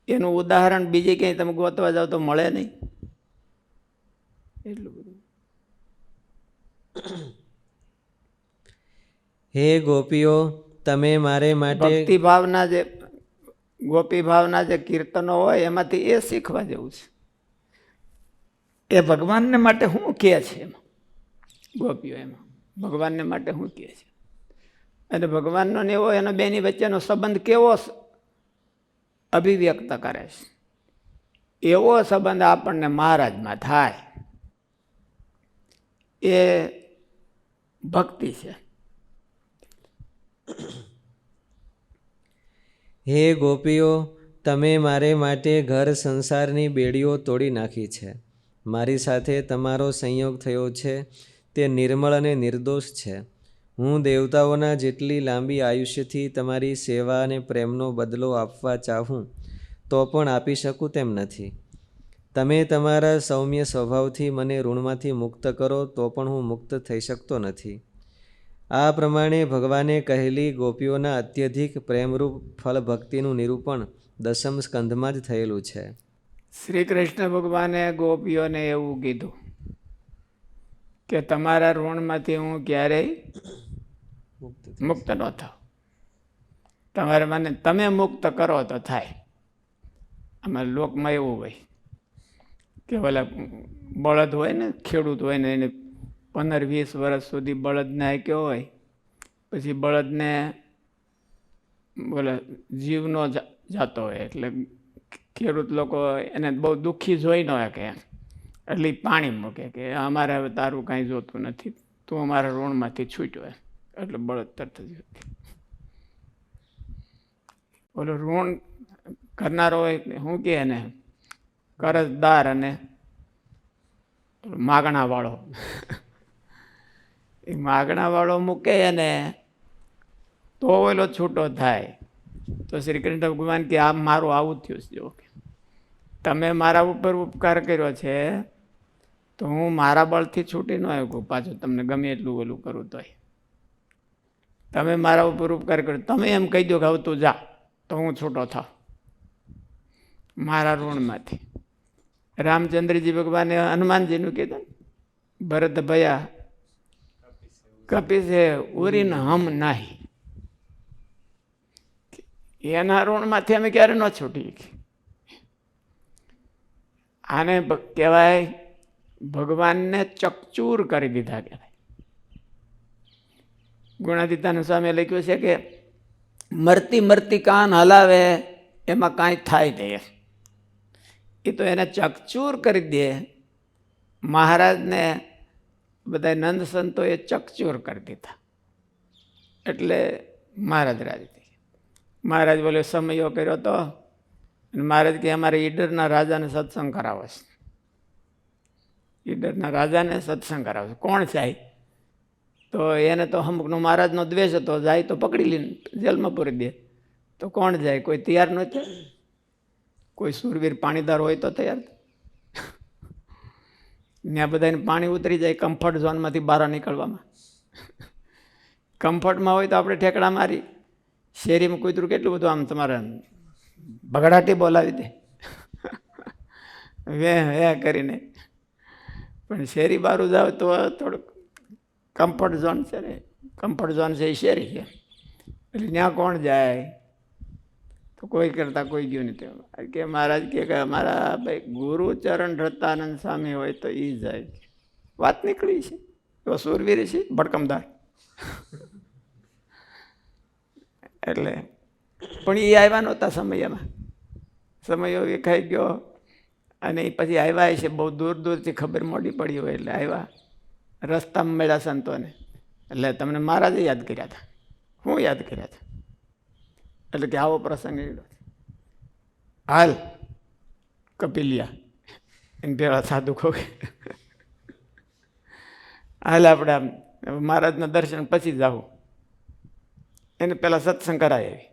એનું ઉદાહરણ બીજે ક્યાંય તમે ગોતવા જાઓ તો મળે નહીં. એટલું બધું. હે ગોપીઓ, તમે મારે માટે ભક્તિ ભાવના જે ગોપી ભાવના જે કીર્તનો હોય એમાંથી એ શીખવા જેવું છે. એ ભગવાનને માટે શું કહે છે એમાં, ગોપીઓ એમાં ભગવાનને માટે શું કહે છે, અને ભગવાનનો ને એવો એનો બેની વચ્ચેનો સંબંધ કેવો અભિવ્યક્ત કરે છે. એવો સંબંધ આપણને મહારાજમાં થાય એ ભક્તિ છે. હે ગોપીઓ, તમે મારે માટે ઘર સંસારની બેડીઓ તોડી નાખી છે. મારી સાથે તમારો સંયોગ થયો છે તે નિર્મળ અને નિર્દોષ છે. હું દેવતાઓના જેટલી લાંબી આયુષ્યથી તમારી સેવા અને પ્રેમનો બદલો આપવા ચાહું તો પણ આપી શકું તેમ નથી. તમે તમારા સૌમ્ય સ્વભાવથી મને ઋણમાંથી મુક્ત કરો તો પણ હું મુક્ત થઈ શકતો નથી. આ પ્રમાણે ભગવાને કહેલી ગોપીઓના અત્યધિક પ્રેમરૂપ ફળ ભક્તિનું નિરૂપણ દશમ સ્કંધમાં જ થયેલું છે. શ્રી કૃષ્ણ ભગવાને ગોપીઓને એવું કીધું કે તમારા ઋણમાંથી હું ક્યારેય મુક્ત ન થાવ. તમારે મને તમે મુક્ત કરો તો થાય. આમાં લોકમાં એવું હોય કે ઓલા બળદ હોય ને, ખેડૂત હોય ને, એને 15-20 વર્ષ સુધી બળદને હાંક્યો હોય, પછી બળદને ઓલા જીવનો જાતો હોય, એટલે ખેડૂત લોકો એને બહુ દુઃખી જોઈ ન શકે એમ, એટલે પાણી મૂકે કે અમારે હવે તારું કાંઈ જોતું નથી, તું અમારા ઋણમાંથી છૂટ્યો એમ. એટલે બળદ તરત જ ઓલો ઋણ કરનારો હોય શું કહે એને, કરજદાર અને માગણા વાળો. એ માગણા વાળો મૂકે અને તો ઓલો છૂટો થાય. તો શ્રી કૃષ્ણ ભગવાન કે આ મારું આવું થયું છે, જો કે તમે મારા ઉપર ઉપકાર કર્યો છે તો હું મારા બળથી છૂટી ન આવ્યો પાછું તમને ગમે એટલું ઓલું કરું તોય. તમે મારા ઉપર ઉપકાર કર્યો, તમે એમ કહી દો કે હવે તું જા તો હું છૂટો થાવ મારા ઋણમાંથી. રામચંદ્રજી ભગવાને હનુમાનજીનું કીધું, ભરત ભયા કપિસે ઉરીન હમ નાહી. એના ઋણમાંથી અમે ક્યારે ન છૂટી. આને કહેવાય ભગવાનને ચકચૂર કરી દીધા કહેવાય. ગુણાતીતાનંદ સ્વામીએ લખ્યું છે કે મરતી મરતી કાન હલાવે એમાં કાંઈ થાય નહીં. એ તો એને ચકચૂર કરી દે. મહારાજને બધા નંદ સંતોએ ચકચૂર કરી દીધા એટલે મહારાજ રાજી થઈ. મહારાજ બોલે સમયો કર્યો તો મહારાજ કે અમારે ઈડરના રાજાને સત્સંગ કરાવો છે. ઈડરના રાજાને સત્સંગ કરાવો છે. કોણ જાય? તો એને તો અમુકનો મહારાજનો દ્વેષ હતો, જાય તો પકડી લઈને જેલમાં પૂરી દે. તો કોણ જાય? કોઈ તૈયાર નહોતું. કોઈ સુરવીર પાણીદાર હોય તો તૈયાર. ત્યાં બધાને પાણી ઉતરી જાય કમ્ફર્ટ ઝોનમાંથી બહાર નીકળવામાં. કમ્ફર્ટમાં હોય તો આપણે ઠેકડા મારી. શેરીમાં કૂતરું કેટલું બધું આમ તમારે બગડાટી બોલાવી દે વે વે કરીને. પણ શેરી બારું જાવ તો થોડુંક કમ્ફર્ટ ઝોન છે ને, કમ્ફર્ટ ઝોન છે એ શેરી છે એટલે ત્યાં કોણ જાય? તો કોઈ કરતાં કોઈ ગયું નથી. કે મહારાજ કે અમારા ભાઈ ગુરુચરણ રતાનંદ સ્વામી હોય તો એ જાય. વાત નીકળી છે, એવો સુરવીર છે ભડકમદાર. એટલે પણ એ આવ્યા નહોતા સમયમાં. સમયો વિખાઈ ગયો અને એ પછી આવ્યા છે બહુ દૂર દૂરથી, ખબર મોડી પડી હોય એટલે આવ્યા. રસ્તામાં મળ્યા સંતોને એટલે તમને મહારાજે યાદ કર્યા હતા. હું યાદ કર્યા હતા? એટલે કે આવો પ્રસંગ એલો હાલ કપિલિયા એને પેલા સાધુ કહો હાલ આપણે આમ મહારાજના દર્શન પછી જ આવું. એને પેલા સત્સંગ કરાય આવી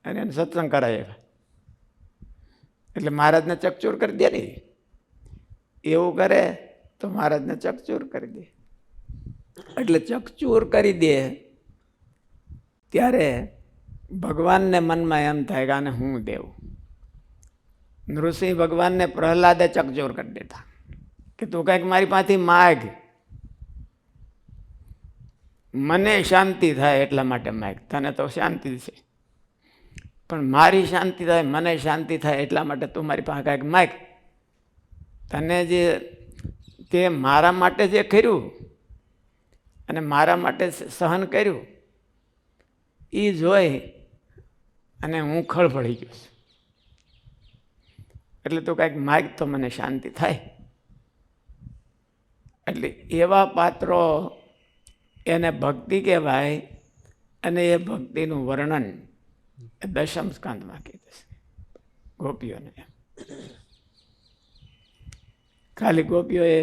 અને એને સત્સંગ કરાય આવ્યા એટલે મહારાજને ચકચૂર કરી દે ને. એવું કરે તો મહારાજને ચકચૂર કરી દે. એટલે ચકચૂર કરી દે ત્યારે ભગવાનને મનમાં એમ થાય કે આને હું દેવું. નૃસિંહ ભગવાનને પ્રહલાદે ચકચૂર કરી દેતા કે તું કંઈક મારી પાસેથી માગ, મને શાંતિ થાય એટલા માટે માગ. તને તો શાંતિ છે પણ મારી શાંતિ થાય, મને શાંતિ થાય એટલા માટે તું મારી પાસે કાંઈક માગ. તને જે તે મારા માટે જે કર્યું અને મારા માટે સહન કર્યું એ જોઈ અને હું ખળભળી ગયો છું. એટલે તું કાંઈક માગ તો મને શાંતિ થાય. એટલે એવા પાત્રો એને ભક્તિ કહેવાય. અને એ ભક્તિનું વર્ણન દશમ સ્કંદમાં કીધું છે ગોપીઓને. ખાલી ગોપીઓએ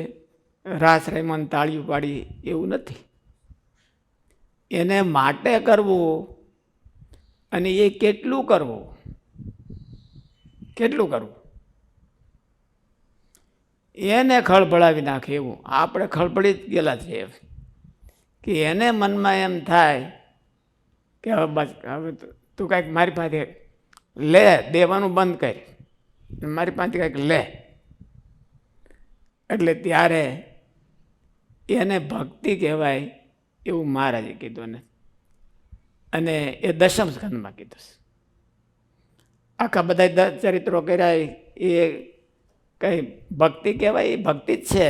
રાસ રમન તાળીયું પાડી એવું નથી. એને માટે કરવું અને એ કેટલું કરવું, કેટલું કરવું એને ખળભળાવી નાખે એવું. આપણે ખળભળી જ ગયેલા છીએ કે એને મનમાં એમ થાય કે હવે બસ હવે તું કાંઈક મારી પાસે લે, દેવાનું બંધ કર, મારી પાસે કાંઈક લે. એટલે ત્યારે એને ભક્તિ કહેવાય એવું મહારાજે કીધું ને. અને એ દશમ સ્કંદમાં કીધું છે. આખા બધા ચરિત્રો કર્યા એ કઈ ભક્તિ કહેવાય, એ ભક્તિ જ છે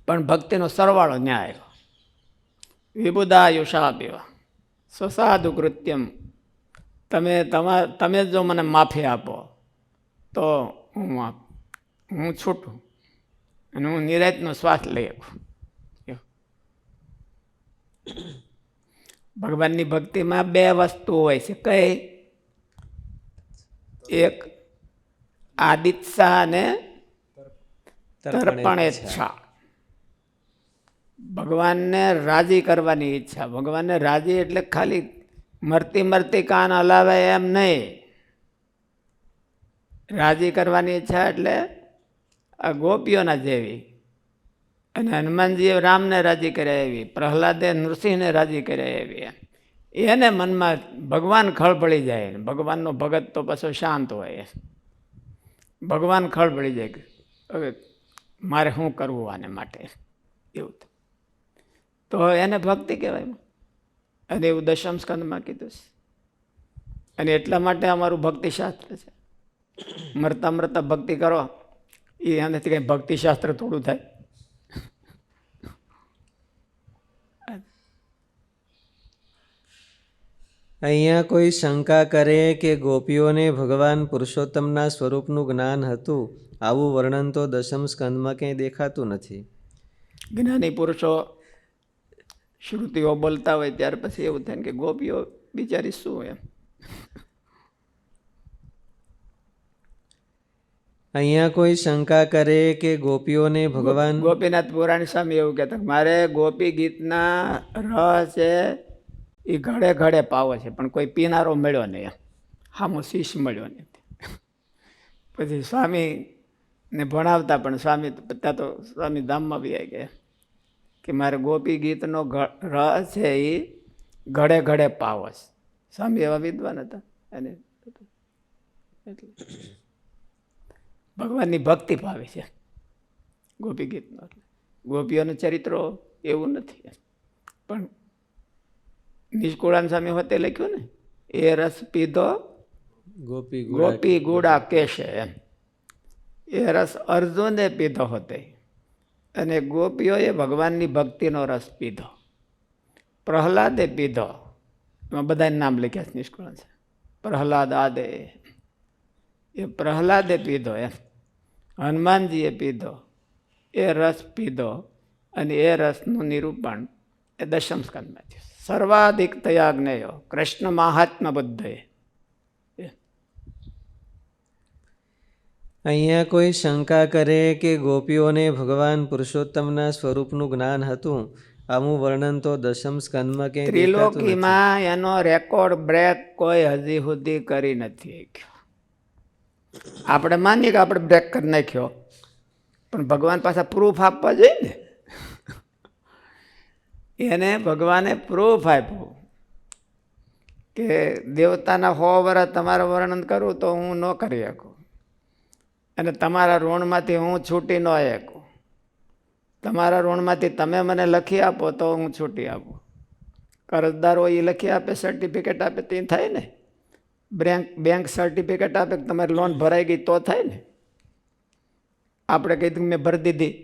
પણ ભક્તિનો સરવાળો ન્યાય. વિબુધાયુષાપેવ સ્વસાધુ કૃત્યમ. તમે જો મને માફી આપો તો હું છૂટું અને હું નિરાંતનો શ્વાસ લઈ શકું. ભગવાનની ભક્તિમાં બે વસ્તુ હોય છે. કઈ? એક આદિત્સા અને તર્પણેચ્છા. ભગવાનને રાજી કરવાની ઈચ્છા. ભગવાનને રાજી એટલે ખાલી મરતી મરતી કાન હલાવે એમ નહીં. રાજી કરવાની ઈચ્છા એટલે આ ગોપીઓના જેવી. અને હનુમાનજીએ રામને રાજી કર્યા એવી, પ્રહલાદે નૃસિંહને રાજી કર્યા એવી. એને મનમાં ભગવાન ખળભળી જાય. ભગવાનનો ભગત તો પાછો શાંત હોય. ભગવાન ખળભળી જાય કે હવે મારે શું કરવું આને માટે, એવું તો એને ભક્તિ કહેવાય. અને એવું દશમ સ્કંદમાં કીધું છે. અને એટલા માટે અમારું ભક્તિશાસ્ત્ર છે. મરતા મરતા ભક્તિ કરો, એ એનાથી કંઈ ભક્તિશાસ્ત્ર થોડું થાય. અહીંયા કોઈ શંકા કરે કે ગોપીઓને ભગવાન પુરુષોત્તમના સ્વરૂપનું જ્ઞાન હતું, આવું વર્ણન તો દશમ સ્કંદમાં ક્યાંય દેખાતું નથી. જ્ઞાની પુરુષો શ્રુતિઓ બોલતા હોય ત્યાર પછી એવું થાય કે ગોપીઓ બિચારી શું એમ. અહીંયા કોઈ શંકા કરે કે ગોપીઓને ભગવાન ગોપીનાથ પુરાણી સ્વામી એવું કહેતા મારે ગોપી ગીતના રસ છે એ ઘડે ઘડે પાવો છે, પણ કોઈ પીનારો મળ્યો નહીં. એમ હામો શીશ મળ્યો નહીં. પછી સ્વામીને ભણાવતા, પણ સ્વામી ત્યાં તો સ્વામી ધામમાં બી આવી ગયા કે મારે ગોપી ગીતનો રસ છે એ ઘડે ઘડે પાવો છે. સ્વામી એવા વિદ્વાન હતા. અને એટલે ભગવાનની ભક્તિ ભાવે છે ગોપી ગીતનો. ગોપીઓનું ચરિત્રો એવું નથી. પણ નિષ્કુળાન સ્વામી હોતે લખ્યું ને, એ રસ પીધો ગોપી ગુડા કેશે. એમ એ રસ અર્જુને પીધો હોતે, અને ગોપીઓએ ભગવાનની ભક્તિનો રસ પીધો. પ્રહલાદે પીધો. એમાં બધાને નામ લખ્યા છે નિષ્કુળાન છે. પ્રહલાદ આદે એ પ્રહલાદે પીધો. એમ હનુમાનજીએ પીધો. એ રસ પીધો. અને એ રસનું નિરૂપણ એ દશમ સ્કંદમાં છે. સર્વાધિક તયા જ્ઞેયો કૃષ્ણ મહાત્મા બુદ્ધએ. અહીંયા કોઈ શંકા કરે કે ગોપીઓને ભગવાન પુરુષોત્તમના સ્વરૂપનું જ્ઞાન હતું, આવું વર્ણન તો દશમ સ્કંદમાં ક્યાંય દેખાતું નથી. ત્રિલોકીમાં એનો રેકોર્ડ બ્રેક કોઈ હજી સુધી કરી નથી. આપણે માનીએ કે આપણે બ્રેક કરી નાખ્યો, પણ ભગવાન પાછા પ્રૂફ આપવા જોઈએ ને. એને ભગવાને પ્રૂફ આપ્યું કે દેવતાના 100 વર્ષ તમારું વર્ણન કરું તો હું ન કરી શકું, અને તમારા ઋણમાંથી હું છૂટી ન શકું. તમારા ઋણમાંથી તમે મને લખી આપો તો હું છૂટી આપું. કરજદારો એ લખી આપે, સર્ટિફિકેટ આપે તે થાય ને. બેંક સર્ટિફિકેટ આપે કે તમારી લોન ભરાઈ ગઈ તો થાય ને. આપણે કહી દઉં મેં ભરી દીધી,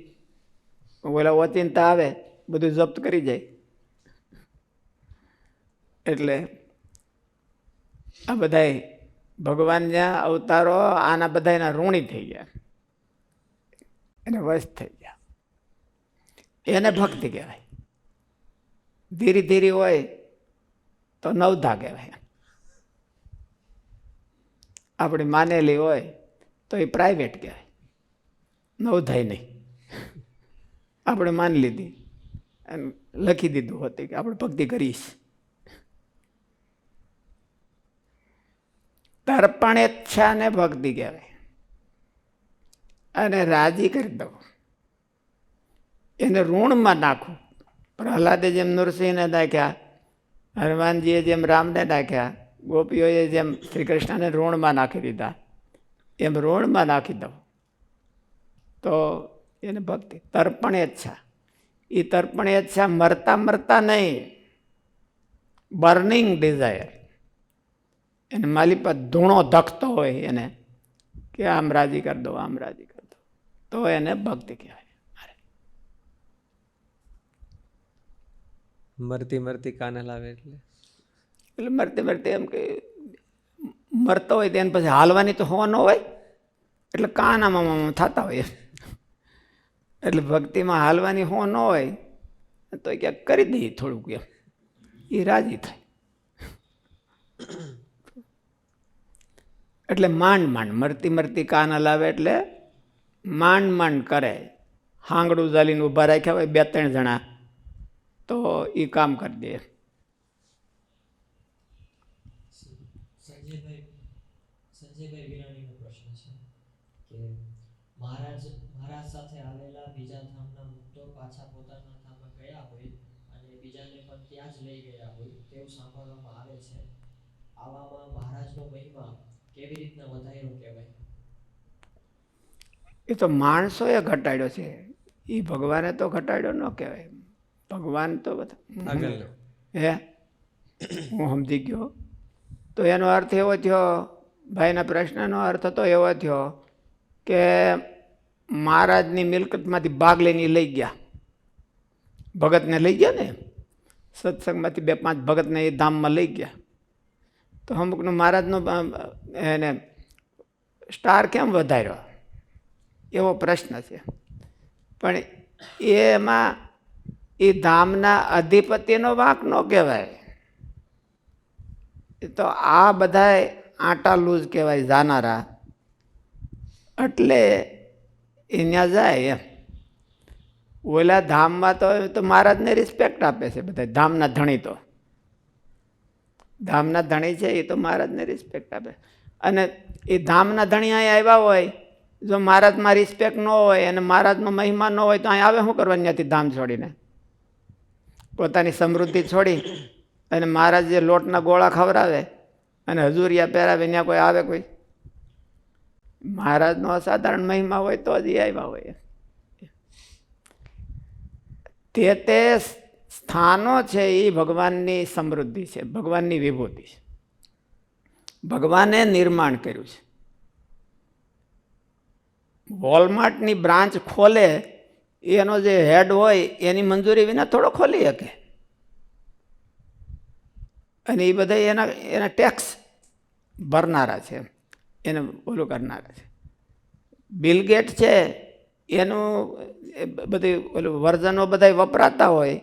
ઓલા ઓચિંતા આવે બધું જપ્ત કરી જાય. એટલે આ બધા ભગવાનના અવતારો આના બધાના ઋણી થઈ ગયા, એને વશ થઈ ગયા. એને ભક્તિ કહેવાય. ધીરે ધીરે હોય તો નવધા કહેવાય. આપણી માનેલી હોય તો એ પ્રાઇવેટ કહેવાય, નવધાય નહીં. આપણે માની લીધી અને લખી દીધું હતું કે આપણે ભક્તિ કરીશ. તર્પણેચ્છાને ભક્તિ કહેવાય. અને રાજી કરી દઉં, એને ઋણમાં નાખું. પ્રહલાદે જેમ નૃસિંહને નાખ્યા, હનુમાનજીએ જેમ રામને નાખ્યા, ગોપીઓએ જેમ શ્રી કૃષ્ણને ઋણમાં નાખી દીધા, એમ ઋણમાં નાખી દઉં તો એને ભક્તિ. તર્પણેચ્છા, એ તર્પણેચ્છા મરતા મરતા નહીં, બર્નિંગ ડિઝાયર. એને માલી પર ધૂણો ધખતો હોય એને કે આમ રાજી કરી દો, આમ રાજી કરી દો, તો એને ભક્તિ કહેવાય. મરતી મરતી કાન હલાવે એટલે મરતે મરતે એમ કે મરતો હોય તેને પછી હાલવાની તો હો ન હોય, એટલે કાન આમાં થતા હોય. એટલે ભક્તિમાં હાલવાની હો ન હોય તો ક્યાંક કરી દઈએ થોડુંક, એમ એ રાજી થાય. એટલે માંડ માંડ મરતી મરતી કાન હલાવે એટલે માંડ માંડ કરે. હાંગડું ઝાલીને ઊભા રાખ્યા હોય 2-3 જણા, તો એ કામ કરી દે. સંજયભાઈ વિરાણીનો પ્રશ્ન છે કે મહારાજ સાથે આવેલા બીજા ધામના મુક્તો પાછા પોતાના ધામમાં ગયા હોય અને બીજાને પણ ત્યાં જ લઈ ગયા હોય તેવું સાંભળવામાં આવે છે. આવામાં મહારાજનો મહિમા કેવી રીતના વધાર્યો કહેવાય? એ તો માણસોએ ઘટાડ્યો છે, એ ભગવાને તો ઘટાડ્યો ન કહેવાય. ભગવાન તો આગળ હે હું સમજી ગયો. તો એનો અર્થ એવો થયો, ભાઈના પ્રશ્નનો અર્થ તો એવો થયો કે મહારાજની મિલકતમાંથી ભાગ લઈને લઈ ગયા, ભગતને લઈ ગયા ને, સત્સંગમાંથી 2-5 ભગતને એ ધામમાં લઈ ગયા. તો અમુકનો મહારાજનો એને સ્ટાર કેમ વધાર્યો એવો પ્રશ્ન છે. પણ એમાં એ ધામના અધિપતિનો વાંક ન કહેવાય. તો આ બધાય આટા લૂઝ કહેવાય, જાનારા. એટલે અહીંયા જાય એમ. ઓલા ધામમાં તો મહારાજને રિસ્પેક્ટ આપે છે બધા ધામના ધણી. તો ધામના ધણી છે એ તો મહારાજને રિસ્પેક્ટ આપે. અને એ ધામના ધણી અહીં આવ્યા હોય, જો મહારાજમાં રિસ્પેક્ટ ન હોય અને મહારાજનો મહિમા ન હોય તો અહીં આવે શું કરવાનું? ત્યાંથી ધામ છોડીને પોતાની સમૃદ્ધિ છોડી અને મહારાજ જે લોટના ગોળા ખવડાવે અને હજુરિયા પહેરાવે, ત્યાં કોઈ આવે? કોઈ મહારાજનો અસાધારણ મહિમા હોય તો જ એ આવ્યા હોય. તે સ્થાનો છે એ ભગવાનની સમૃદ્ધિ છે, ભગવાનની વિભૂતિ છે, ભગવાને નિર્માણ કર્યું છે. વોલમાર્ટની બ્રાન્ચ ખોલે એનો જે હેડ હોય એની મંજૂરી વિના થોડો ખોલી શકે. અને એ બધા એના ટેક્સ ભરનારા છે, એને ઓલું કરનારા છે. બિલ ગેટ છે એનું બધી ઓલું વર્ઝનો બધા વપરાતા હોય,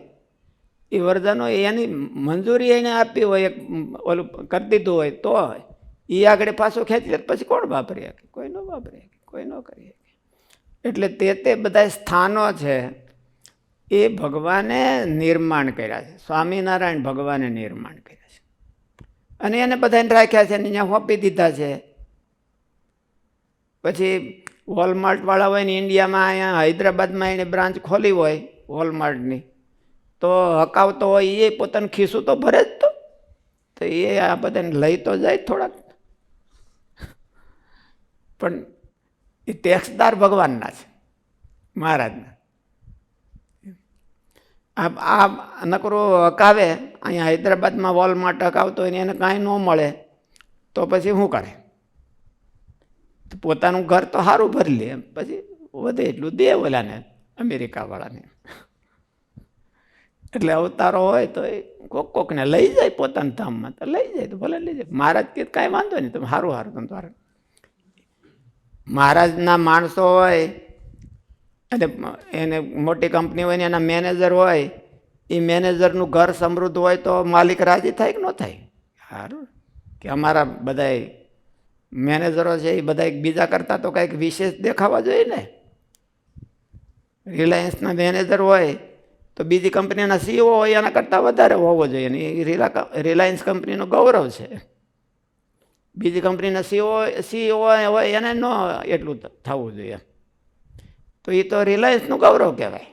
એ વર્ઝનો એની મંજૂરી એને આપી હોય, ઓલું કરી દીધું હોય તો એ આગળ પાછું ખેંચી લે, પછી કોણ વાપરી શકે? કોઈ ન વાપરી શકે, કોઈ ન કરી શકે. એટલે તે બધા સ્થાનો છે એ ભગવાને નિર્માણ કર્યા છે. સ્વામિનારાયણ ભગવાને નિર્માણ કર્યા છે અને એને બધાને રાખ્યા છે અને અહીંયા સોંપી દીધા છે. પછી વોલમાર્ટવાળા હોય ને ઇન્ડિયામાં, અહીંયા હૈદરાબાદમાં એને બ્રાન્ચ ખોલી હોય વોલમાર્ટની, તો હકાવતો હોય એ પોતાનું ખિસ્સું તો ભરે જ. તો એ આ બધાને લઈ તો જાય થોડાક, પણ એ ટેક્સદાર ભગવાનના છે, મહારાજના. આ નકરું હકાવે, અહીંયા હૈદરાબાદમાં વોલમાર્ટ હકાવતો હોય ને એને કાંઈ ન મળે તો પછી શું કરે? પોતાનું ઘર તો સારું ભરી લે, પછી વધે એટલું દે ઓલાને, અમેરિકાવાળાને. એટલે અવતારો હોય તો એ કોકને લઈ જાય પોતાના ધામમાં, તો લઈ જાય તો ભલે લઈ જાય. મહારાજ કે કાંઈ વાંધો નહીં, તમે સારું સારું તમે તારે. મહારાજના માણસો હોય અને એને મોટી કંપની હોય ને એના મેનેજર હોય, એ મેનેજરનું ઘર સમૃદ્ધ હોય તો માલિક રાજી થાય કે ન થાય? સારું કે અમારા બધા મેનેજરો છે એ બધા બીજા કરતાં તો કંઈક વિશેષ દેખાવા જોઈએ ને. રિલાયન્સના મેનેજર હોય તો બીજી કંપનીના સીઈઓ હોય એના કરતાં વધારે હોવો જોઈએ ને. એ રિલાયન્સ કંપનીનું ગૌરવ છે. બીજી કંપનીના સીઈઓ હોય એને ન એટલું થવું જોઈએ. તો એ તો રિલાયન્સનું ગૌરવ કહેવાય.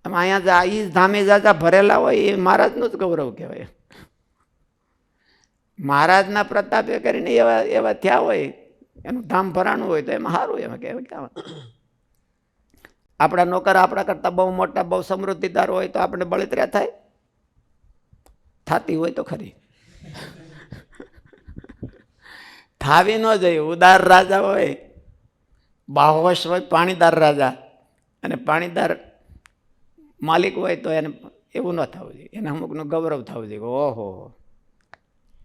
અહીંયા એ ધામે જાજા ભરેલા હોય એ મહારાજનું જ ગૌરવ કહેવાય. મહારાજના પ્રતાપે કરીને એવા થયા હોય, એનું ધામ ભરાણું હોય તો એમાં સારું. એમાં કહેવાય આપણા નોકર આપણા કરતાં બહુ મોટા, બહુ સમૃદ્ધિદાર હોય તો આપણે બળતરા થાય? થતી હોય તો ખરી. થાવી ન જોઈએ. ઉદાર રાજા હોય, બાહોશ હોય, પાણીદાર રાજા અને પાણીદાર માલિક હોય તો એને એવું ન થવું જોઈએ. એને અમુકનું ગૌરવ થવું જોઈએ. ઓહો,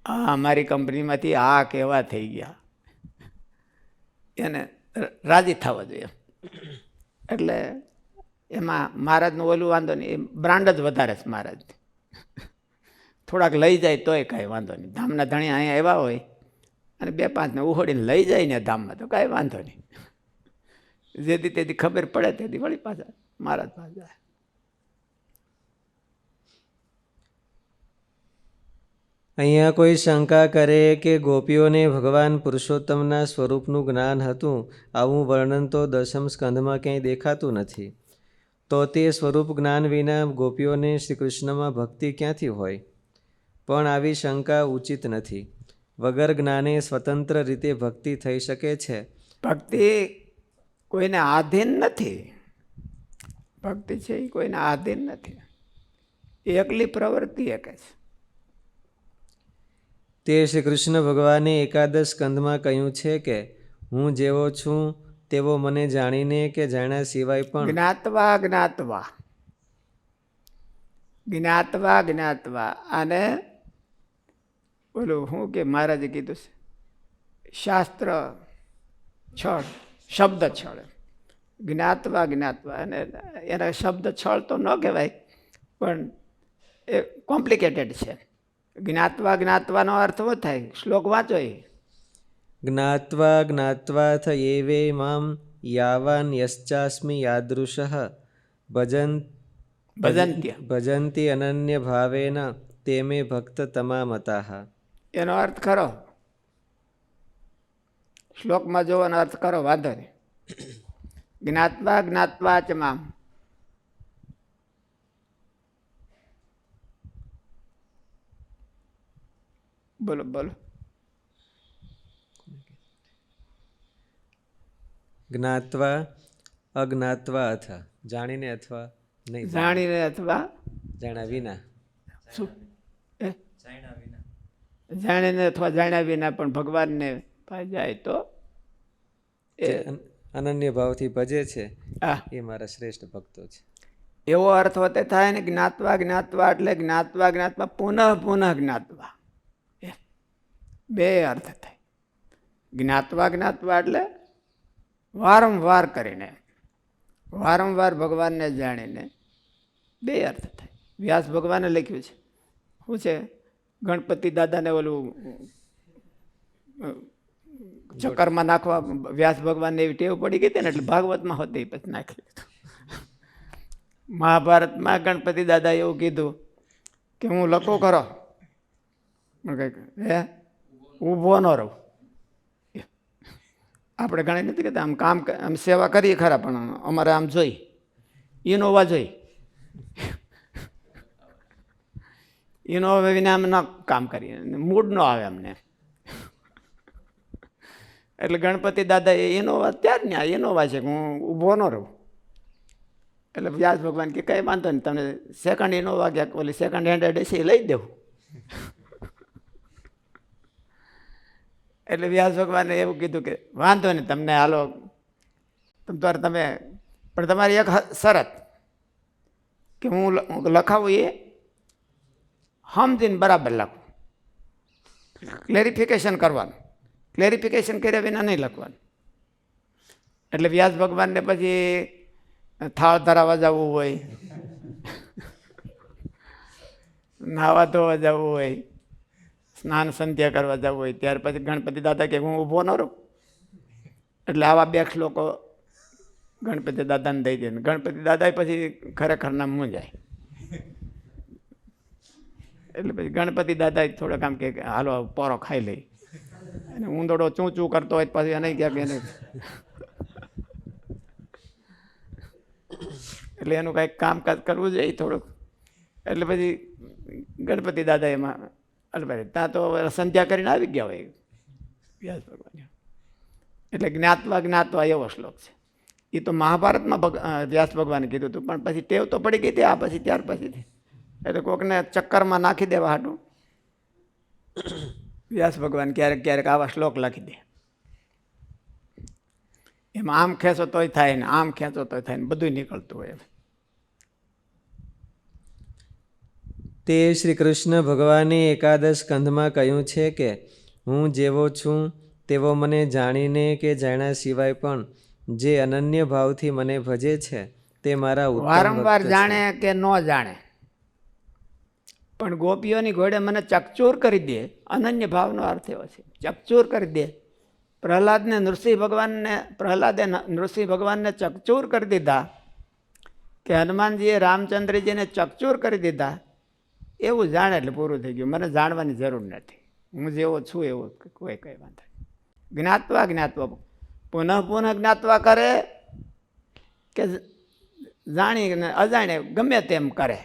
આ અમારી કંપનીમાંથી આ કેવા થઈ ગયા, એને રાજી થવા જોઈએ. એટલે એમાં મહારાજનું ઓલું વાંધો નહીં, એ બ્રાન્ડ જ વધારે છે મહારાજ. થોડાક લઈ જાય તોય કાંઈ વાંધો નહીં. ધામના ધણી અહીંયા આવ્યા હોય અને 2-5ને ઉહોડીને લઈ જાય ને ધામમાં તો કાંઈ વાંધો નહીં. જેથી તેથી ખબર પડે તેથી વળી પાછા મહારાજ પાસે જાય. અહીંયા કોઈ શંકા કરે કે ગોપીઓને ભગવાન પુરુષોત્તમના સ્વરૂપનું જ્ઞાન હતું, આવું વર્ણન તો દશમ સ્કંધમાં ક્યાંય દેખાતું નથી. તો તે સ્વરૂપ જ્ઞાન વિના ગોપીઓને શ્રી કૃષ્ણમાં ભક્તિ ક્યાંથી હોય? પણ આવી શંકા ઉચિત નથી. વગર જ્ઞાને સ્વતંત્ર રીતે ભક્તિ થઈ શકે છે. ભક્તિ કોઈને આધીન નથી. ભક્તિ છે એ કોઈને આધીન નથી, એકલી પ્રવૃત્તિ એક છે. તે શ્રી કૃષ્ણ ભગવાને એકાદશ સ્કંધમાં કહ્યું છે કે હું જેવો છું તેવો મને જાણીને કે જાણ્યા સિવાય પણ જ્ઞાતવા જ્ઞાતવા જ્ઞાતવા જ્ઞાતવા અને બોલું હું કે મહારાજે કીધું છે શાસ્ત્ર છળ, શબ્દ છળ. જ્ઞાતવા જ્ઞાતવા અને એના શબ્દ છળ તો ન કહેવાય, પણ એ કોમ્પ્લિકેટેડ છે. જ્ઞાતવા જ્ઞાતવાનો અર્થ શું થાય? શ્લોક વાંચો. એ જ્ઞાત્વા જ્ઞાત્વાથ એવે મામ યાવાન યશ્ચાસ્મિ યાદૃશઃ ભજંત્ય. ભજંતી અનન્ય ભાવેન તે મે ભક્ત તમામતાઃ. એનો અર્થ કરો, શ્લોકમાં જોવાનો અર્થ કરો, વાંધો નહીં. જ્ઞાત્વા જ્ઞાત્વા ચ મામ. બોલો બોલો. જ્ઞાત્વા અજ્ઞાત્વા અથ, જાણીને અથવા નહીં જાણીને અથવા જાણ્યા વિના. શું જાણીને અથવા જાણ્યા વિના પણ ભગવાનને જાય તો જે અનન્ય ભાવથી ભજે છે આ એ મારા શ્રેષ્ઠ ભક્તો છે. એવો અર્થ હોતે થાય ને. જ્ઞાત્વા જ્ઞાત્વા એટલે જ્ઞાત્વા જ્ઞાત્વા પુનઃ પુનઃ જ્ઞાત્વા, બે અર્થ થાય. જ્ઞાત્વા જ્ઞાત્વા એટલે વારંવાર કરીને, વારંવાર ભગવાનને જાણીને, બે અર્થ થાય. વ્યાસ ભગવાને લખ્યું છે. શું છે? ગણપતિ દાદાને ઓલું ચક્કરમાં નાખવા વ્યાસ ભગવાનને એવી ટેવ પડી ગઈ હતી ને, એટલે ભાગવતમાં હોતી પછી નાખી લીધું. મહાભારતમાં ગણપતિ દાદા એવું કીધું કે હું લખો કરો, કંઈક હે ઊભો ન રહું. આપણે ઘણી નથી કહેતા આમ કામ આમ સેવા કરીએ ખરા, પણ અમારે આમ જોઈ ઇનોવા જોઈ, ઇનોવા વિના આમ ન કામ કરીએ, મૂડ ન આવે અમને. એટલે ગણપતિ દાદા એ ઇનોવા ત્યાં જ ને ઇનોવા છે કે હું ઊભો ન રહું. એટલે વ્યાસ ભગવાન કે કંઈ વાંધો નહીં, તમને સેકન્ડ ઇનોવા ક્યાંક ઓલી સેકન્ડ હેન્ડ એસી લઈ દેવું. એટલે વ્યાસ ભગવાને એવું કીધું કે વાંધો નહીં, તમને હાલો તમે પણ તમારી એક શરત કે હું લખાવું એ સમજીને બરાબર લખું, ક્લેરિફિકેશન કરવાનું, ક્લેરિફિકેશન કર્યા વિના નહીં લખવાનું. એટલે વ્યાસ ભગવાનને પછી થાળ ધરાવવા જવું હોય, નાહવા ધોવા જવું હોય, સ્નાન સંધ્યા કરવા જવું હોય, ત્યાર પછી ગણપતિ દાદા કે હું ઊભો ન રહું. એટલે આવા બે શ્લોકો ગણપતિ દાદાને દઈ દે. ગણપતિ દાદા પછી ખરેખર નામ મૂંઝાય. એટલે પછી ગણપતિ દાદા થોડાક આમ કે હાલો પોરો ખાઈ લઈ, અને ઊંધોડો ચૂં ચૂં કરતો હોય પછી એને ક્યાંક એને એટલે એનું કાંઈક કામકાજ કરવું જોઈએ થોડુંક. એટલે પછી ગણપતિ દાદા એમાં અલબત્ત ત્યાં તો સંધ્યા કરીને આવી ગયા હોય વ્યાસ ભગવાન. એટલે જ્ઞાતવા જ્ઞાતવા એવો શ્લોક છે. એ તો મહાભારતમાં વ્યાસ ભગવાને કીધું હતું, પણ પછી ટેવ તો પડી ગઈ હતી આ પછી ત્યાર પછીથી. એટલે કોકને ચક્કરમાં નાખી દેવા હાટું વ્યાસ ભગવાન ક્યારેક ક્યારેક આવા શ્લોક લખી દે. એમાં આમ ખેંચો તોય થાય ને આમ ખેંચો તોય થાય ને બધું નીકળતું હોય. તે શ્રી કૃષ્ણ ભગવાને એકાદશ સ્કંધમાં કહ્યું છે કે હું જેવો છું તેવો મને જાણીને કે જાણ્યા સિવાય પણ જે અનન્ય ભાવથી મને ભજે છે તે મારા ઉત્તમ વારંવાર ભક્ત છે. જાણે કે ન જાણે પણ ગોપીઓની ઘોડે મને ચકચૂર કરી દે. અનન્ય ભાવનો અર્થ એવો છે, ચકચૂર કરી દે. પ્રહલાદે નૃસિંહ ભગવાનને ચકચૂર કરી દીધા, કે હનુમાનજીએ રામચંદ્રજીને ચકચૂર કરી દીધા. એવું જાણે એટલે પૂરું થઈ ગયું. મને જાણવાની જરૂર નથી. હું જેવો છું એવો કોઈ કંઈ વાંધો નહીં. જ્ઞાત્વા જ્ઞાત્વા પુનઃ પુનઃ જ્ઞાત્વા કરે કે જાણીને અજાણે ગમે તેમ કરે,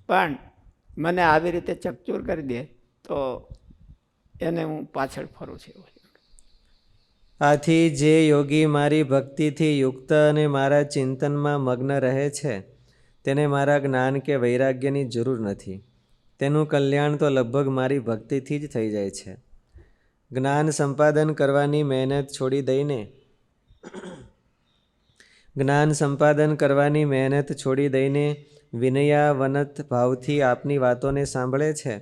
પણ મને આવી રીતે ચકચૂર કરી દે તો એને હું પાછળ ફરું છું. આથી જે યોગી મારી ભક્તિથી યુક્ત અને મારા ચિંતનમાં મગ્ન રહે છે તેને મારા જ્ઞાન કે વૈરાગ્યની જરૂર નથી. તેનું કલ્યાણ તો લગભગ મારી ભક્તિથી જ થઈ જાય છે. જ્ઞાન સંપાદન કરવાની મહેનત છોડી દઈને વિનયાવનત ભાવથી આપની વાતોને સાંભળે છે,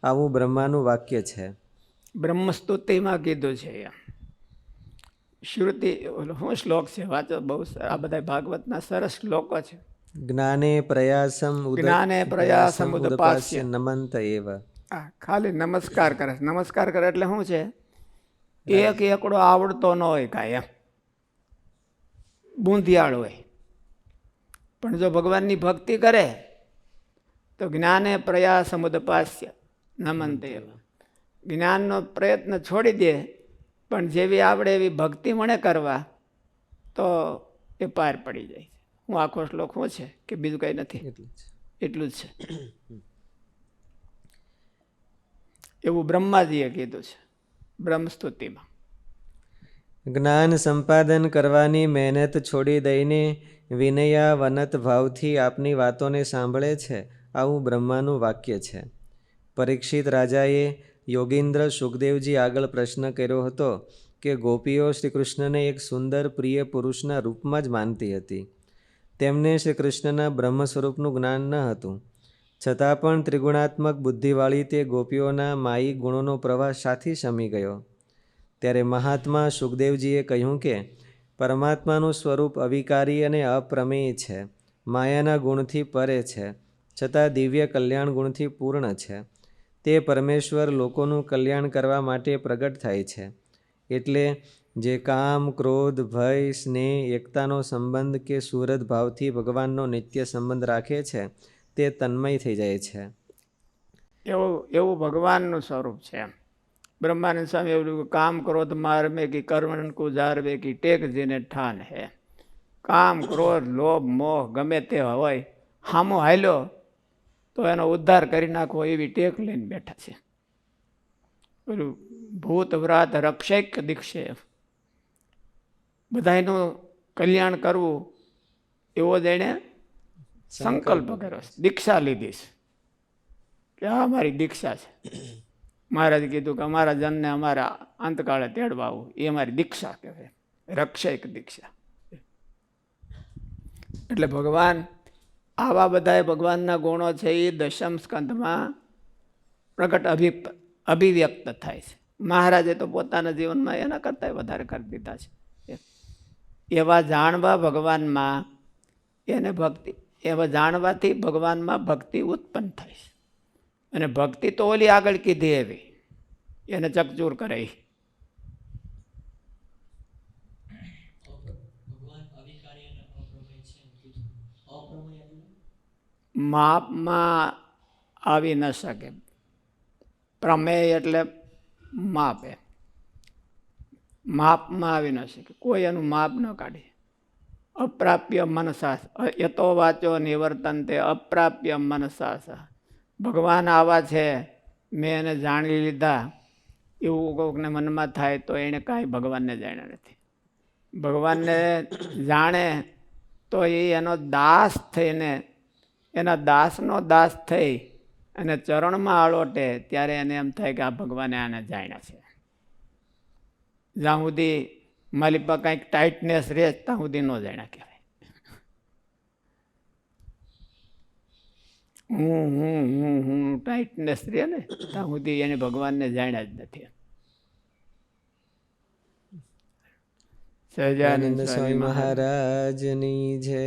આવું બ્રહ્માનું વાક્ય છે. બ્રહ્મસ્તુતિમાં કીધું છે. શ્રુતિ શું શ્લોક છે વાંચો, બહુ આ બધા ભાગવતના સરસ શ્લોકો છે. જ્ઞાને પ્રયાસમ ઉદપાસ્ય નમંત એવ. ખાલી નમસ્કાર કરે. નમસ્કાર કરે એટલે શું છે? એક એકડો આવડતો ન હોય કાંઈ, એમ બુંધિયાળ હોય, પણ જો ભગવાનની ભક્તિ કરે તો જ્ઞાને પ્રયાસમ ઉદપાસ્ય નમંત એવ. જ્ઞાનનો પ્રયત્ન છોડી દે, પણ જેવી આવડે એવી ભક્તિ મળે કરવા તો એ પાર પડી જાય. હું આખો શ્લોક શું છે કે બીજું કંઈ નથી, એટલું જ છે. એવું બ્રહ્માજીએ કીધું છે બ્રહ્મસ્તુતિમાં. જ્ઞાન સંપાદન કરવાની મહેનત છોડી દઈને વિનયાવનત ભાવથી આપની વાતોને સાંભળે છે, આવું બ્રહ્માનું વાક્ય છે. પરીક્ષિત રાજાએ યોગીન્દ્ર સુખદેવજી આગળ પ્રશ્ન કર્યો હતો કે ગોપીઓ શ્રી કૃષ્ણને એક સુંદર પ્રિય પુરુષના રૂપમાં જ માનતી હતી. તેમને શ્રી કૃષ્ણના બ્રહ્મ સ્વરૂપનું જ્ઞાન ન હતું, છતાં પણ ત્રિગુણાત્મક બુદ્ધિવાળી તે ગોપીઓના માયી ગુણોનો પ્રવાહ સાથી શમી ગયો. ત્યારે મહાત્મા સુખદેવજીએ કહ્યું કે પરમાત્માનું સ્વરૂપ અવિકારી અને અપ્રમેય છે, માયાના ગુણથી પરે છે, છતાં દિવ્ય કલ્યાણ ગુણથી પૂર્ણ છે. તે પરમેશ્વર લોકોનું કલ્યાણ કરવા માટે પ્રગટ થાય છે. એટલે જે કામ, ક્રોધ, ભય, સ્નેહ, એકતાનો સંબંધ કે સુહૃદ ભાવથી ભગવાનનો નિત્ય સંબંધ રાખે છે તે તન્મય થઈ જાય છે. એવું ભગવાનનું સ્વરૂપ છે. એમ બ્રહ્માનંદ સ્વામી એવું કામ ક્રોધ મારમે કી કર્મણ કો જારવે કી ટેક જેને ઠાન હે. કામ, ક્રોધ, લોભ, મોહ ગમે તે હોય, હામો હાલ્યો તો એનો ઉદ્ધાર કરી નાખવો એવી ટેક લઈને બેઠા છે. પેલું ભૂત વ્રાત રક્ષક દીક્ષે, બધાનું કલ્યાણ કરવું એવો જ એણે સંકલ્પ કર્યો છે, દીક્ષા લીધી છે કે આ અમારી દીક્ષા છે. મહારાજે કીધું કે અમારા જનને અમારા અંતકાળે તેડવા આવું, એ અમારી દીક્ષા કહેવાય, રક્ષક દીક્ષા. એટલે ભગવાન આવા બધા ભગવાનના ગુણો છે એ દશમ સ્કંધમાં પ્રગટ અભિવ્યક્ત થાય છે. મહારાજે તો પોતાના જીવનમાં એના કરતાં વધારે કરી દીધા છે. એવા જાણવા ભગવાનમાં એને ભક્તિ, એવા જાણવાથી ભગવાનમાં ભક્તિ ઉત્પન્ન થાય છે. અને ભક્તિ તો ઓલી આગળ કીધી એવી એને ચકચૂર કરે. ભગવાન અવિકારી અને અપ્રમેય છે એમ કીધું. અપ્રમેય એટલે માપમાં આવી ન શકે. પ્રમેય એટલે માપ, એમ માપમાં આવી ન શકે, કોઈ એનું માપ ન કાઢે. અપ્રાપ્ય મનસા યતો વાચો નિવર્તનતે અપ્રાપ્ય મનસા. ભગવાન આવા છે, મેં એને જાણી લીધા એવું કોઈકને મનમાં થાય તો એણે કાંઈ ભગવાનને જાણ્યા નથી. ભગવાનને જાણે તો એ એનો દાસ થઈને, એના દાસનો દાસ થઈ અને ચરણમાં આળોટે ત્યારે એને એમ થાય કે આ ભગવાને આને જાણ્યા છે. જ્યાં સુધી મારી પર કંઈક ટાઈટનેસ રહે ત્યાં સુધી ન જાણ્યા કહેવાય. હું ટાઈટનેસ રહે ને ત્યાં સુધી એને ભગવાનને જાણ્યા જ નથી. સહજાનંદ સ્વામી મહારાજની જય.